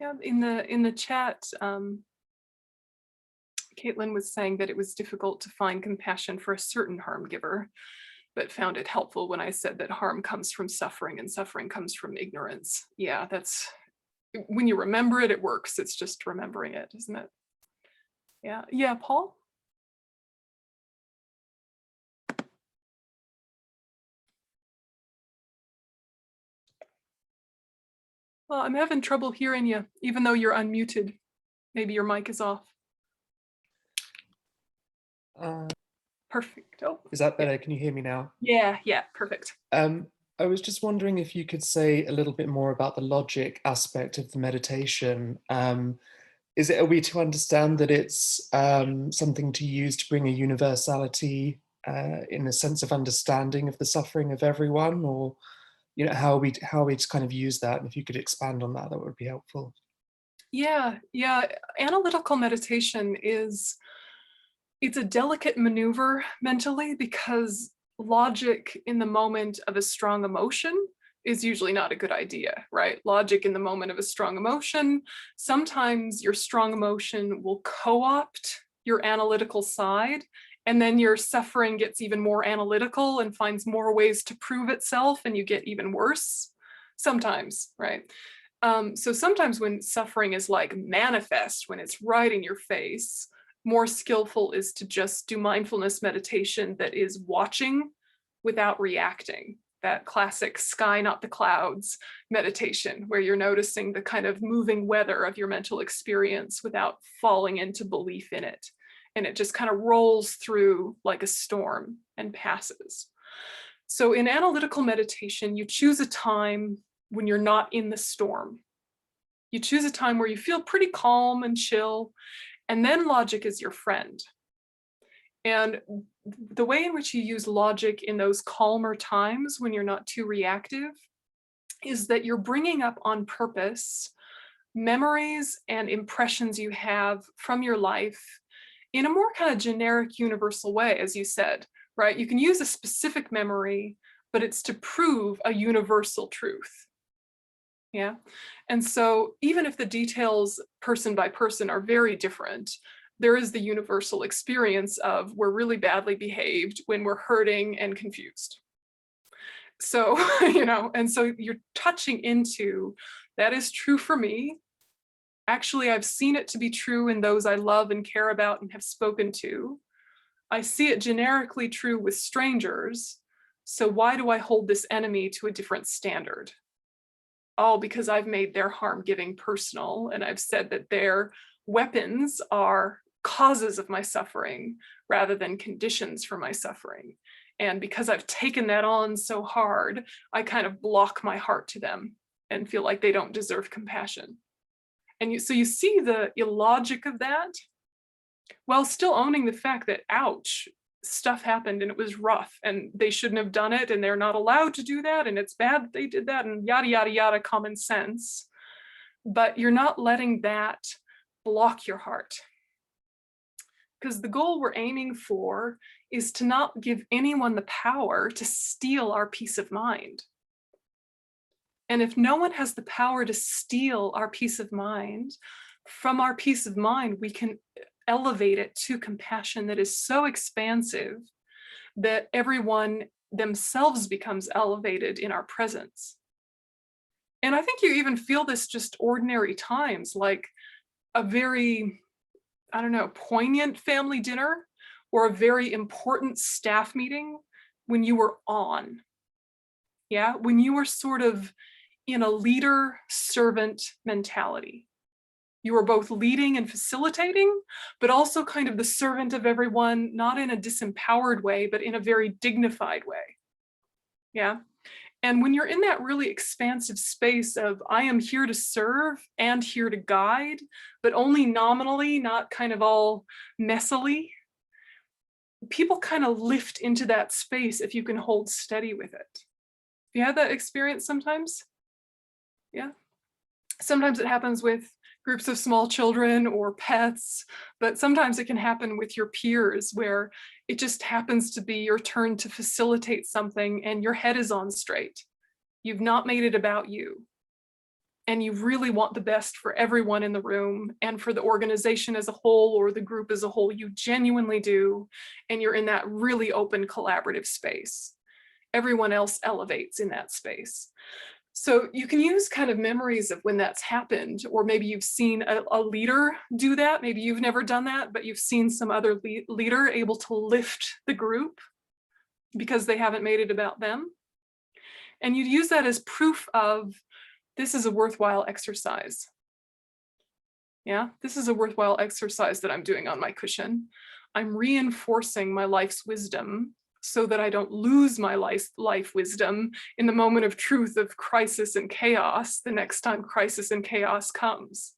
Yeah, in the chat, Caitlin was saying that it was difficult to find compassion for a certain harm giver, but found it helpful when I said that harm comes from suffering and suffering comes from ignorance. Yeah, that's, when you remember it, it works. It's just remembering it, isn't it? Yeah, yeah, Paul? Well, I'm having trouble hearing you, even though you're unmuted. Maybe your mic is off. Perfect. Oh, Is that better? Can you hear me now? yeah, yeah, perfect. I was just wondering if you could say a little bit more about the logic aspect of the meditation. Are we to understand that it's something to use to bring a universality in a sense of understanding of the suffering of everyone, or how are we to kind of use that? And if you could expand on that, that would be helpful. Yeah, yeah. Analytical meditation it's a delicate maneuver mentally, because logic in the moment of a strong emotion is usually not a good idea, right? Logic in the moment of a strong emotion, sometimes your strong emotion will co-opt your analytical side, and then your suffering gets even more analytical and finds more ways to prove itself, and you get even worse sometimes, right? So sometimes when suffering is like manifest, when it's right in your face, more skillful is to just do mindfulness meditation that is watching without reacting. That classic sky, not the clouds meditation, where you're noticing the kind of moving weather of your mental experience without falling into belief in it. And it just kind of rolls through like a storm and passes. So in analytical meditation, you choose a time when you're not in the storm. You choose a time where you feel pretty calm and chill, and then logic is your friend. And the way in which you use logic in those calmer times when you're not too reactive is that you're bringing up on purpose memories and impressions you have from your life in a more kind of generic, universal way, as you said, right? You can use a specific memory, but it's to prove a universal truth. Yeah. And so even if the details person by person are very different, there is the universal experience of we're really badly behaved when we're hurting and confused. So, and so you're touching into, that is true for me. Actually, I've seen it to be true in those I love and care about and have spoken to. I see it generically true with strangers. So why do I hold this enemy to a different standard? Oh, because I've made their harm giving personal, and I've said that their weapons are causes of my suffering rather than conditions for my suffering. And because I've taken that on so hard, I kind of block my heart to them and feel like they don't deserve compassion. And so you see the illogic of that, while still owning the fact that, ouch, stuff happened and it was rough and they shouldn't have done it and they're not allowed to do that and it's bad that they did that and yada, yada, yada, common sense. But you're not letting that block your heart. Because the goal we're aiming for is to not give anyone the power to steal our peace of mind. And if no one has the power to steal our peace of mind, from our peace of mind, we can elevate it to compassion that is so expansive that everyone themselves becomes elevated in our presence. And I think you even feel this just ordinary times, like a very, I don't know, poignant family dinner or a very important staff meeting when you were on. Yeah, when you were sort of in a leader-servant mentality. You were both leading and facilitating, but also kind of the servant of everyone, not in a disempowered way, but in a very dignified way. Yeah. And when you're in that really expansive space of, I am here to serve and here to guide, but only nominally, not kind of all messily, people kind of lift into that space if you can hold steady with it. You had that experience sometimes? Yeah. Sometimes it happens with groups of small children or pets, but sometimes it can happen with your peers where it just happens to be your turn to facilitate something and your head is on straight. You've not made it about you. and you really want the best for everyone in the room and for the organization as a whole or the group as a whole. You genuinely do, and you're in that really open collaborative space. Everyone else elevates in that space. So you can use kind of memories of when that's happened, or maybe you've seen a leader do that. Maybe you've never done that, but you've seen some other leader able to lift the group because they haven't made it about them. And you'd use that as proof of, this is a worthwhile exercise. Yeah, this is a worthwhile exercise that I'm doing on my cushion. I'm reinforcing my life's wisdom so that I don't lose my life wisdom in the moment of truth of crisis and chaos the next time crisis and chaos comes.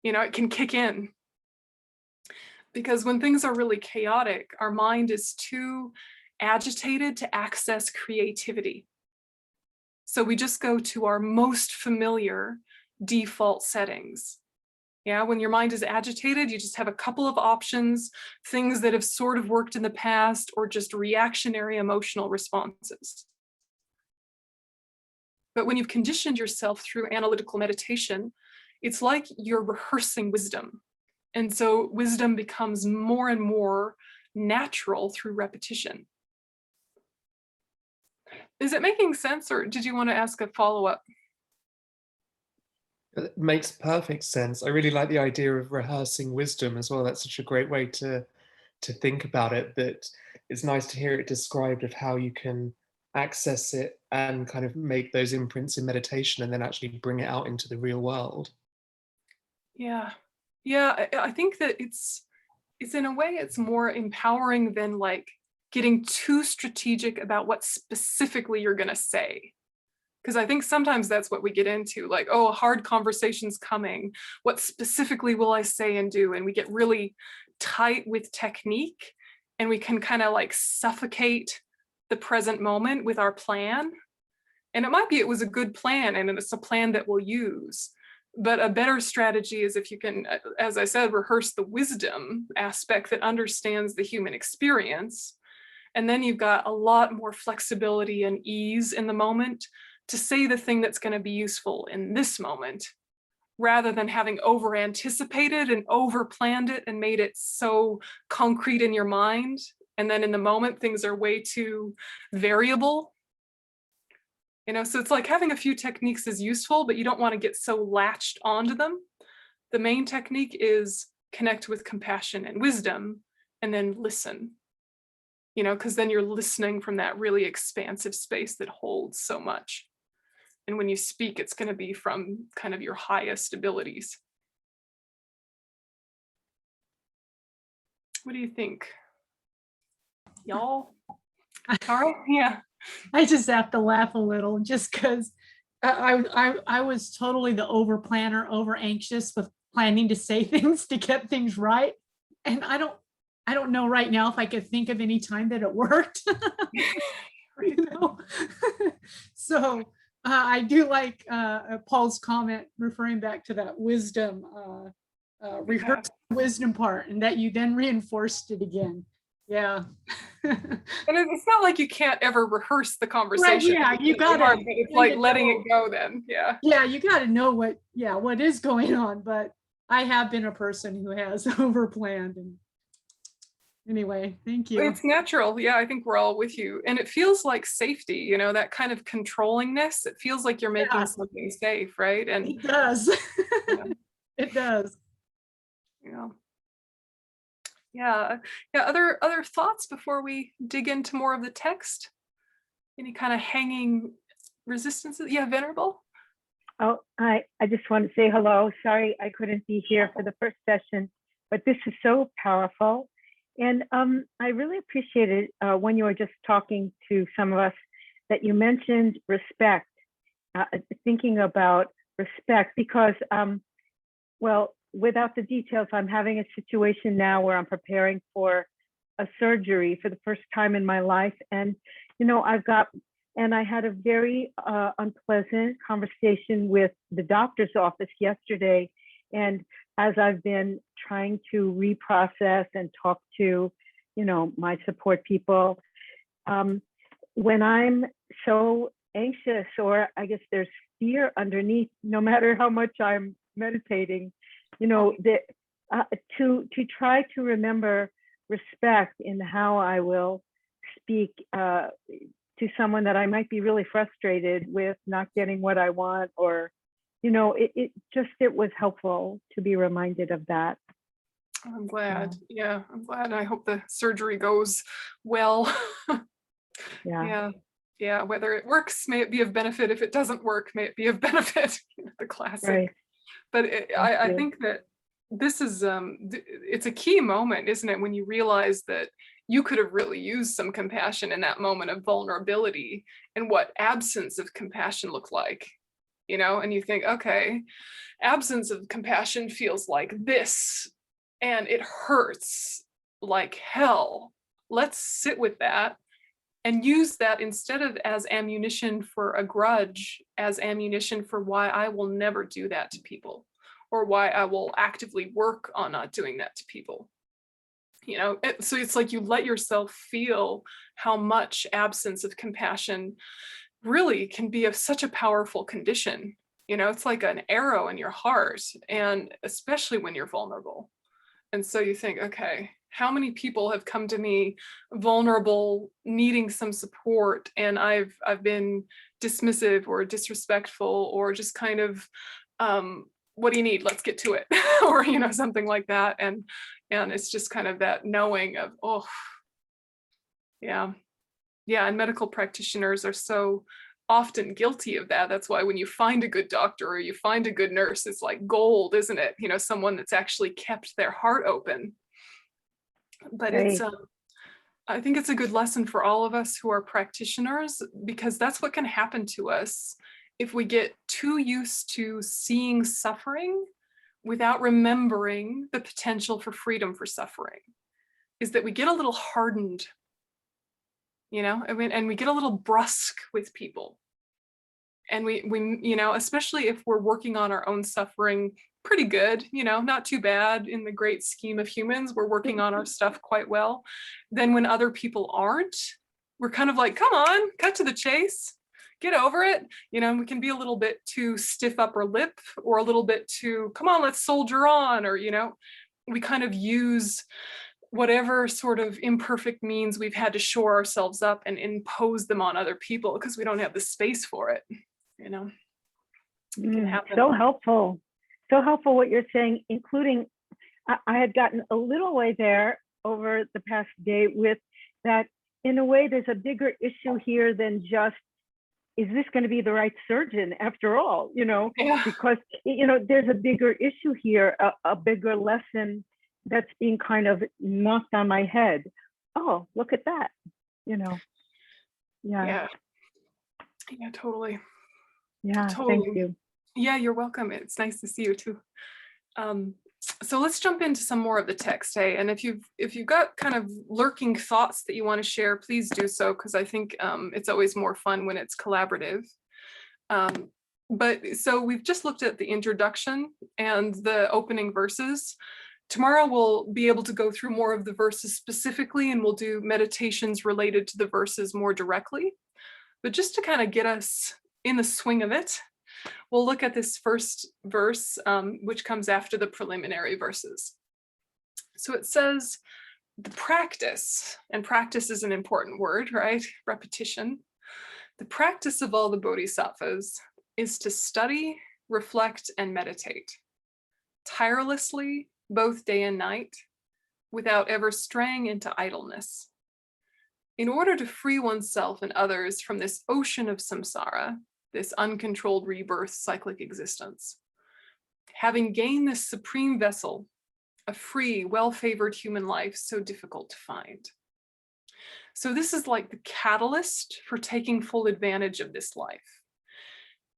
You know, it can kick in. Because when things are really chaotic, our mind is too agitated to access creativity. So we just go to our most familiar default settings. Yeah, when your mind is agitated, you just have a couple of options, things that have sort of worked in the past, or just reactionary emotional responses. But when you've conditioned yourself through analytical meditation, it's like you're rehearsing wisdom. And so wisdom becomes more and more natural through repetition. Is it making sense, or did you want to ask a follow-up? It makes perfect sense. I really like the idea of rehearsing wisdom as well. That's such a great way to think about it, that it's nice to hear it described of how you can access it and kind of make those imprints in meditation and then actually bring it out into the real world. Yeah, I think that it's in a way, it's more empowering than like getting too strategic about what specifically you're going to say. Because I think sometimes that's what we get into, like, oh, a hard conversation's coming. What specifically will I say and do? And we get really tight with technique, and we can kind of like suffocate the present moment with our plan. And it might be it was a good plan, and it's a plan that we'll use. But a better strategy is if you can, as I said, rehearse the wisdom aspect that understands the human experience. And then you've got a lot more flexibility and ease in the moment to say the thing that's going to be useful in this moment, rather than having over anticipated and over planned it and made it so concrete in your mind. And then in the moment, things are way too variable. You know, so it's like having a few techniques is useful, but you don't want to get so latched onto them. The main technique is connect with compassion and wisdom, and then listen. You know, because then you're listening from that really expansive space that holds so much. And when you speak, it's going to be from kind of your highest abilities. What do you think? Y'all? Tara? Yeah. I just have to laugh a little just because I was totally the over planner, over anxious with planning to say things to get things right. And I don't know right now if I could think of any time that it worked. You know? So I do like Paul's comment referring back to that wisdom, rehearse the wisdom part, and that you then reinforced it again. Yeah. And it's not like you can't ever rehearse the conversation. Right, yeah, you got it. It's like letting it go then. Yeah. Yeah, you got to know what is going on. But I have been a person who has over planned. And anyway, thank you. It's natural. Yeah, I think we're all with you. And it feels like safety, you know, that kind of controllingness. It feels like you're making something safe, right? And it does. Yeah. It does. Yeah. Other thoughts before we dig into more of the text? Any kind of hanging resistances? Yeah, Venerable? Oh, I just want to say hello. Sorry I couldn't be here for the first session, but this is so powerful. And I really appreciated when you were just talking to some of us that you mentioned respect, thinking about respect, because, well, without the details, I'm having a situation now where I'm preparing for a surgery for the first time in my life. And, you know, I had a very unpleasant conversation with the doctor's office yesterday. And as I've been trying to reprocess and talk to, you know, my support people, when I'm so anxious, or I guess there's fear underneath, no matter how much I'm meditating, you know, that to try to remember respect in how I will speak to someone that I might be really frustrated with not getting what I want, or, you know, it was helpful to be reminded of that. I'm glad. Yeah, I'm glad. I hope the surgery goes well. Yeah. Yeah. Whether it works, may it be of benefit. If it doesn't work, may it be of benefit. The classic. Right. But I you. think that this is it's a key moment, isn't it, when you realize that you could have really used some compassion in that moment of vulnerability, and what absence of compassion looked like, you know, and you think, okay, absence of compassion feels like this, and it hurts like hell. Let's sit with that and use that, instead of as ammunition for a grudge, as ammunition for why I will never do that to people, or why I will actively work on not doing that to people. You know, so it's like you let yourself feel how much absence of compassion really can be of such a powerful condition. You know, it's like an arrow in your heart, and especially when you're vulnerable. And so you think, okay, how many people have come to me vulnerable, needing some support, and I've been dismissive or disrespectful, or just kind of, what do you need? Let's get to it, or, you know, something like that. And it's just kind of that knowing of, oh, yeah. And medical practitioners are so often guilty of that. That's why when you find a good doctor or you find a good nurse, it's like gold, isn't it? You know, someone that's actually kept their heart open. But Right. it's I think it's a good lesson for all of us who are practitioners, because that's what can happen to us if we get too used to seeing suffering without remembering the potential for freedom for suffering, is that we get a little hardened, you know, I mean, and we get a little brusque with people. And we, you know, especially if we're working on our own suffering pretty good, you know, not too bad in the great scheme of humans, we're working on our stuff quite well. Then when other people aren't, we're kind of like, come on, cut to the chase, get over it. You know, and we can be a little bit too stiff upper lip, or a little bit too, come on, let's soldier on, or, you know, we kind of use whatever sort of imperfect means we've had to shore ourselves up and impose them on other people, because we don't have the space for it, you know. It can happen. So helpful. So helpful what you're saying, including, I had gotten a little way there over the past day with that. In a way, there's a bigger issue here than just, is this going to be the right surgeon after all? You know, because, you know, there's a bigger issue here, a bigger lesson that's being kind of knocked on my head. Oh, look at that, you know. Yeah, totally. Yeah, totally. Thank you. Yeah, you're welcome. It's nice to see you too. So let's jump into some more of the text, hey? And if you've got kind of lurking thoughts that you want to share, please do so, because I think it's always more fun when it's collaborative. But so we've just looked at the introduction and the opening verses. Tomorrow we'll be able to go through more of the verses specifically, and we'll do meditations related to the verses more directly. But just to kind of get us in the swing of it, we'll look at this first verse, which comes after the preliminary verses. So it says, the practice, and practice is an important word, right? Repetition. The practice of all the bodhisattvas is to study, reflect, and meditate tirelessly, both day and night, without ever straying into idleness. In order to free oneself and others from this ocean of samsara, this uncontrolled rebirth cyclic existence, having gained this supreme vessel, a free, well-favored human life so difficult to find. So this is like the catalyst for taking full advantage of this life.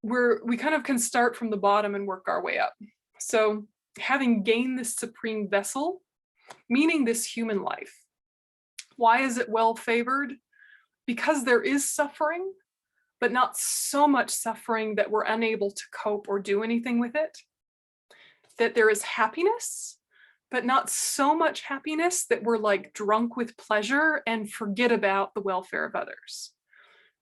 We kind of can start from the bottom and work our way up. So having gained this supreme vessel, meaning this human life. Why is it well-favored? Because there is suffering, but not so much suffering that we're unable to cope or do anything with it. That there is happiness, but not so much happiness that we're like drunk with pleasure and forget about the welfare of others.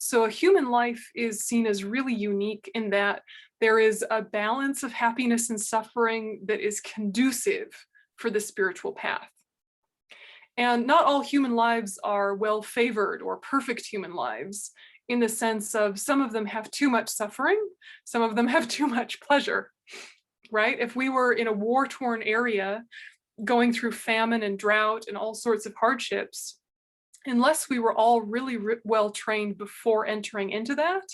So a human life is seen as really unique in that there is a balance of happiness and suffering that is conducive for the spiritual path. And not all human lives are well-favored or perfect human lives, in the sense of some of them have too much suffering, some of them have too much pleasure, right? If we were in a war-torn area, going through famine and drought and all sorts of hardships, unless we were all really well trained before entering into that,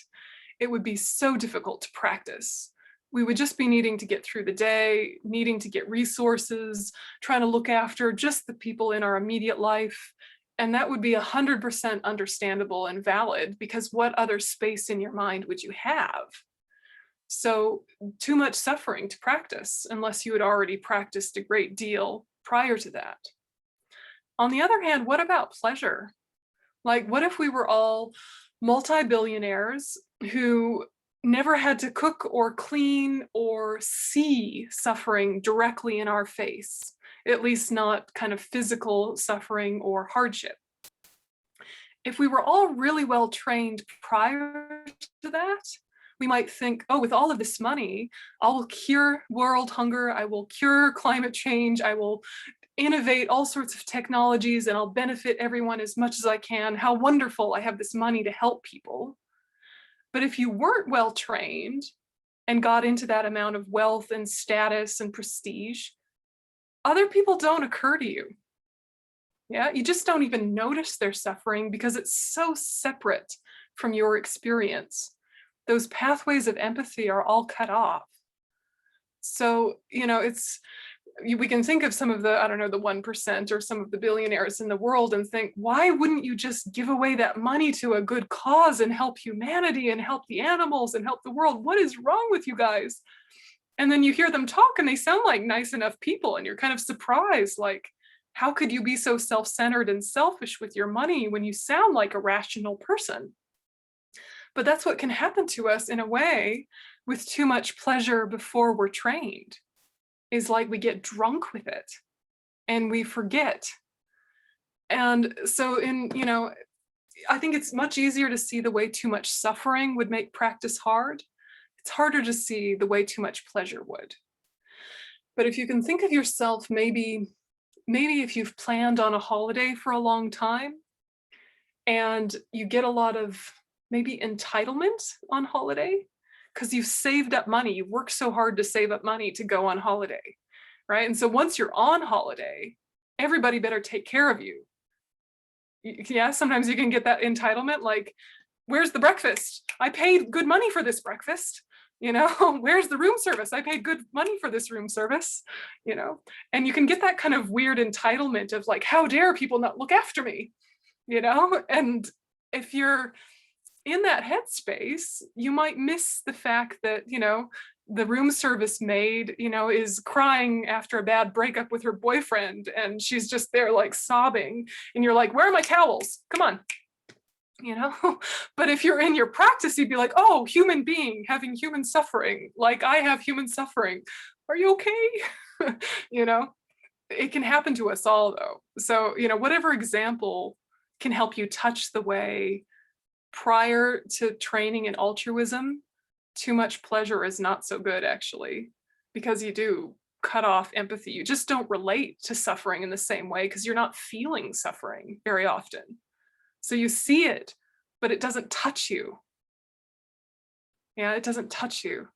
it would be so difficult to practice. We would just be needing to get through the day, needing to get resources, trying to look after just the people in our immediate life. And that would be 100% understandable and valid, because what other space in your mind would you have? So too much suffering to practice, unless you had already practiced a great deal prior to that. On the other hand, what about pleasure? Like, what if we were all multi-billionaires who never had to cook or clean or see suffering directly in our face, at least not kind of physical suffering or hardship? If we were all really well trained prior to that, we might think, oh, with all of this money, I will cure world hunger, I will cure climate change, I will innovate all sorts of technologies, and I'll benefit everyone as much as I can. How wonderful, I have this money to help people. But if you weren't well trained and got into that amount of wealth and status and prestige, other people don't occur to you. Yeah, you just don't even notice their suffering because it's so separate from your experience. Those pathways of empathy are all cut off. So, you know, we can think of some of the, I don't know, the 1% or some of the billionaires in the world and think, why wouldn't you just give away that money to a good cause and help humanity and help the animals and help the world? What is wrong with you guys? And then you hear them talk and they sound like nice enough people, and you're kind of surprised, like, how could you be so self-centered and selfish with your money when you sound like a rational person? But that's what can happen to us in a way with too much pleasure before we're trained, is like we get drunk with it and we forget. And so I think it's much easier to see the way too much suffering would make practice hard. It's harder to see the way too much pleasure would. But if you can think of yourself, maybe if you've planned on a holiday for a long time and you get a lot of maybe entitlement on holiday because you've saved up money, you've worked so hard to save up money to go on holiday, right? And so once you're on holiday, everybody better take care of you. Yeah, sometimes you can get that entitlement, like, where's the breakfast? I paid good money for this breakfast. You know, where's the room service? I paid good money for this room service, you know, and you can get that kind of weird entitlement of like, how dare people not look after me, you know? And if you're in that headspace, you might miss the fact that, you know, the room service maid, you know, is crying after a bad breakup with her boyfriend, and she's just there like sobbing, and you're like, where are my towels? Come on. You know, but if you're in your practice, you'd be like, oh, human being having human suffering, like I have human suffering. Are you okay? You know, it can happen to us all though. So, you know, whatever example can help you touch the way prior to training in altruism, too much pleasure is not so good actually, because you do cut off empathy. You just don't relate to suffering in the same way because you're not feeling suffering very often. So you see it, but it doesn't touch you. Yeah, it doesn't touch you.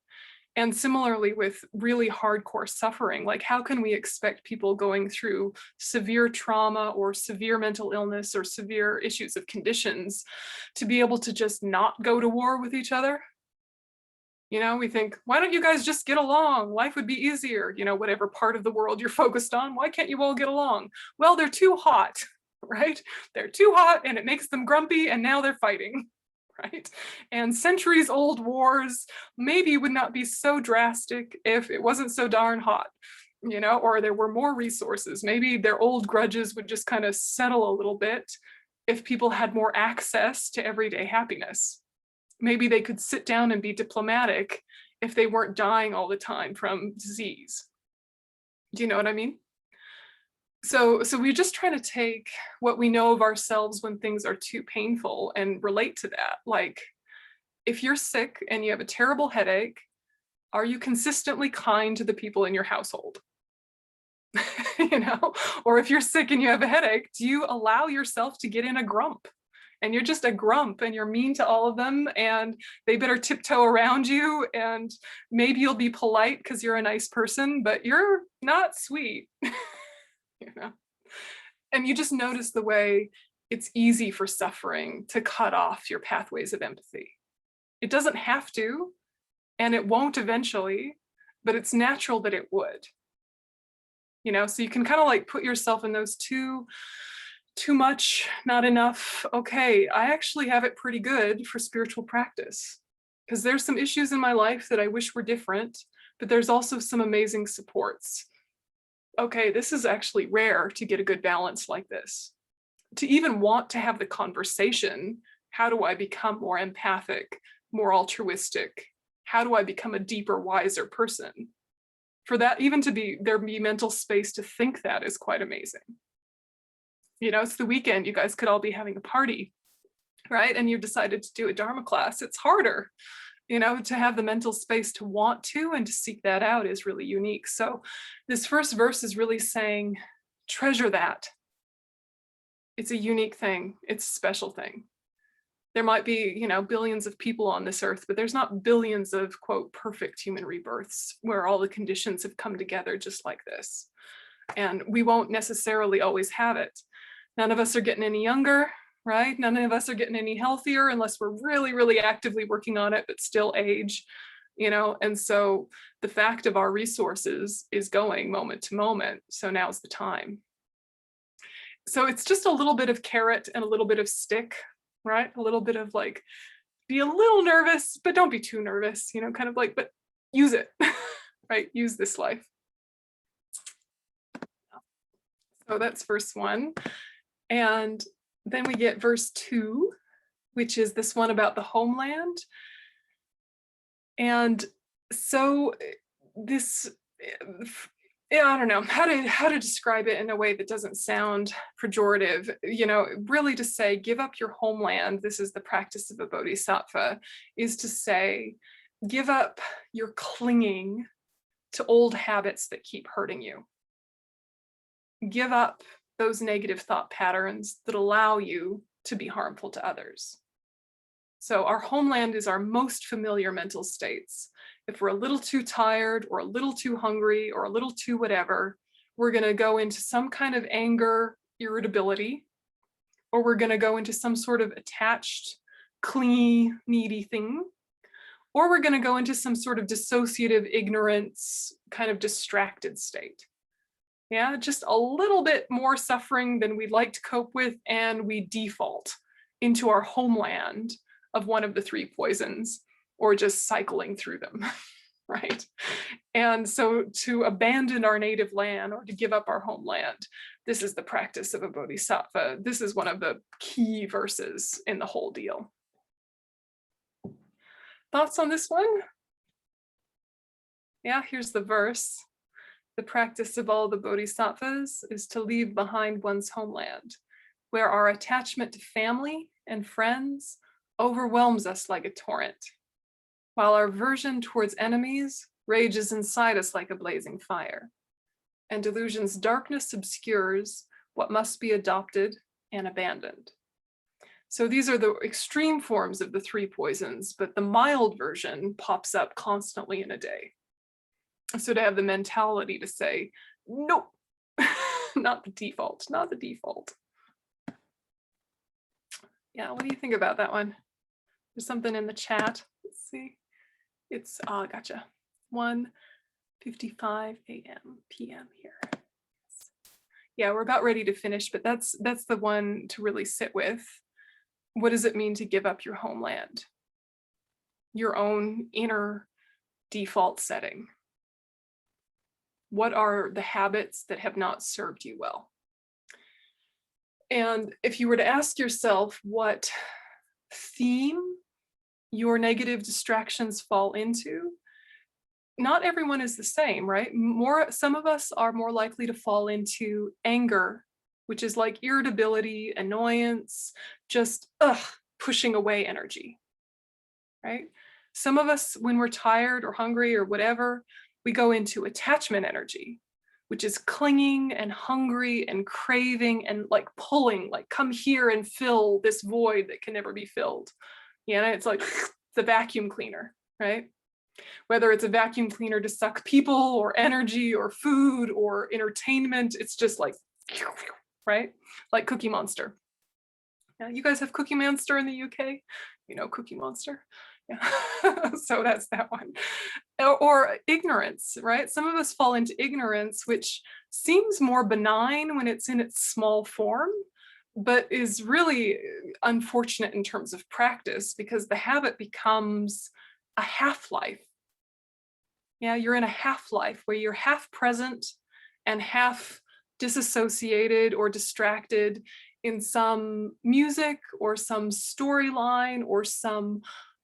And similarly with really hardcore suffering, like how can we expect people going through severe trauma or severe mental illness or severe issues of conditions to be able to just not go to war with each other? You know, we think, why don't you guys just get along? Life would be easier, you know, whatever part of the world you're focused on. Why can't you all get along? Well, they're too hot. Right? They're too hot and it makes them grumpy, and now they're fighting, right? And centuries old wars maybe would not be so drastic if it wasn't so darn hot, you know, or there were more resources. Maybe their old grudges would just kind of settle a little bit if people had more access to everyday happiness. Maybe they could sit down and be diplomatic if they weren't dying all the time from disease. Do you know what I mean? So we're just trying to take what we know of ourselves when things are too painful and relate to that. Like, if you're sick and you have a terrible headache, are you consistently kind to the people in your household? You know, or if you're sick and you have a headache, do you allow yourself to get in a grump? And you're just a grump and you're mean to all of them and they better tiptoe around you, and maybe you'll be polite because you're a nice person, but you're not sweet. You know, and you just notice the way it's easy for suffering to cut off your pathways of empathy. It doesn't have to, and it won't eventually, but it's natural that it would. You know, so you can kind of like put yourself in those too much, not enough. Okay, I actually have it pretty good for spiritual practice because there's some issues in my life that I wish were different, but there's also some amazing supports. Okay, this is actually rare to get a good balance like this. To even want to have the conversation, how do I become more empathic, more altruistic? How do I become a deeper, wiser person? For that, even to be there be mental space to think that is quite amazing. You know, it's the weekend, you guys could all be having a party, right? And you've decided to do a Dharma class. It's harder, you know, to have the mental space to want to and to seek that out is really unique. So this first verse is really saying, treasure that. It's a unique thing. It's a special thing. There might be, you know, billions of people on this earth, but there's not billions of, quote, perfect human rebirths where all the conditions have come together just like this. And we won't necessarily always have it. None of us are getting any younger, right? None of us are getting any healthier unless we're really, really actively working on it, but still age, you know? And so the fact of our resources is going moment to moment. So now's the time. So it's just a little bit of carrot and a little bit of stick, right? A little bit of like, be a little nervous, but don't be too nervous, you know, kind of like, but use it, right? Use this life. So that's verse 1. And then we get verse 2, which is this one about the homeland. And so this, I don't know how to describe it in a way that doesn't sound pejorative, you know, really to say, give up your homeland. This is the practice of a bodhisattva, is to say, give up your clinging to old habits that keep hurting you. Give up those negative thought patterns that allow you to be harmful to others. So our homeland is our most familiar mental states. If we're a little too tired or a little too hungry or a little too whatever, we're going to go into some kind of anger, irritability, or we're going to go into some sort of attached, clingy, needy thing, or we're going to go into some sort of dissociative ignorance, kind of distracted state. Yeah, just a little bit more suffering than we'd like to cope with, and we default into our homeland of one of the 3 poisons, or just cycling through them, right? And so to abandon our native land or to give up our homeland, this is the practice of a bodhisattva. This is one of the key verses in the whole deal. Thoughts on this one? Yeah, here's the verse. The practice of all the bodhisattvas is to leave behind one's homeland, where our attachment to family and friends overwhelms us like a torrent, while our aversion towards enemies rages inside us like a blazing fire, and delusion's darkness obscures what must be adopted and abandoned. So these are the extreme forms of the 3 poisons, but the mild version pops up constantly in a day. So to have the mentality to say, nope, not the default, not the default. Yeah, what do you think about that one? There's something in the chat. Let's see. It's, gotcha. 1:55 a.m. p.m. here. Yeah, we're about ready to finish, but that's the one to really sit with. What does it mean to give up your homeland? Your own inner default setting. What are the habits that have not served you well? And if you were to ask yourself what theme your negative distractions fall into, not everyone is the same, right? Some of us are more likely to fall into anger, which is like irritability, annoyance, just pushing away energy, right? Some of us, when we're tired or hungry or whatever, we go into attachment energy, which is clinging and hungry and craving and like pulling, like come here and fill this void that can never be filled. Yeah, it's like the vacuum cleaner, right? Whether it's a vacuum cleaner to suck people or energy or food or entertainment, it's just like, right? Like Cookie Monster. Yeah, you guys have Cookie Monster in the UK? You know, Cookie Monster. Yeah. So that's that one. Or ignorance, right? Some of us fall into ignorance, which seems more benign when it's in its small form, but is really unfortunate in terms of practice because the habit becomes a half-life. Yeah, you're in a half-life where you're half present and half disassociated or distracted in some music or some storyline or some,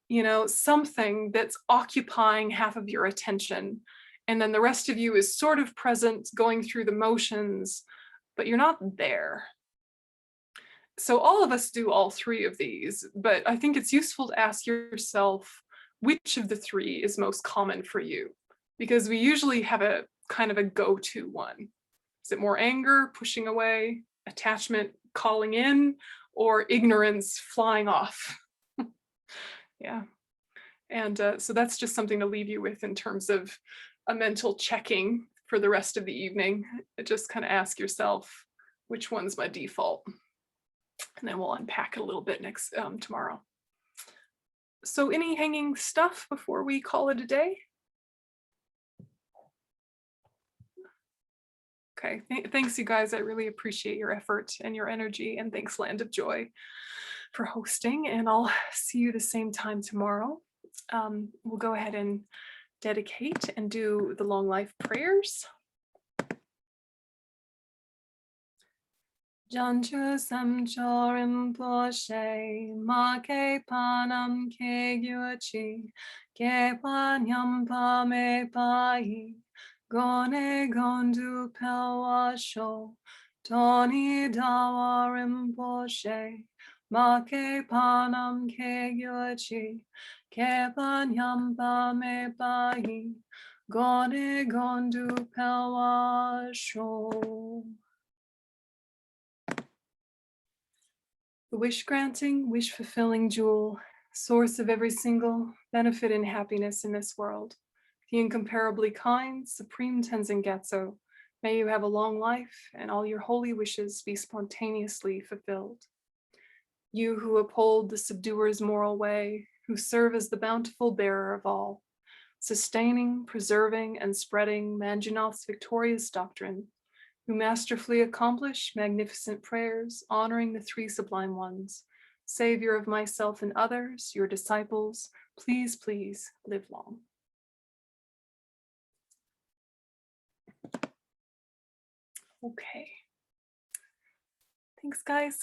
you know, something that's occupying half of your attention. And then the rest of you is sort of present, going through the motions, but you're not there. So all of us do all three of these, but I think it's useful to ask yourself which of the three is most common for you, because we usually have a kind of a go-to one. Is it more anger, pushing away, attachment, calling in, or ignorance, flying off? Yeah. And so that's just something to leave you with in terms of a mental checking for the rest of the evening. Just kind of ask yourself, which one's my default? And then we'll unpack it a little bit tomorrow. So any hanging stuff before we call it a day? Okay, thanks you guys. I really appreciate your effort and your energy, and thanks Land of Joy for hosting, and I'll see you the same time tomorrow. We'll go ahead and dedicate and do the long life prayers. Janchu samcho rinpoche, ma ke panam ke gyuchi, ke panyam pa me pai, gone gondu pelwa sho, toni dawa rinpoche, ma ke panam ke gyuchi, ke panyam pa me pai, gone gondu pelwa sho. The wish-granting, wish-fulfilling jewel, source of every single benefit and happiness in this world. The incomparably kind, supreme Tenzin Gyatso, may you have a long life and all your holy wishes be spontaneously fulfilled. You who uphold the subduer's moral way, who serve as the bountiful bearer of all, sustaining, preserving, and spreading Manjunath's victorious doctrine, who masterfully accomplish magnificent prayers, honoring the three sublime ones, Savior of myself and others, your disciples, please, please live long. Okay. Thanks, guys.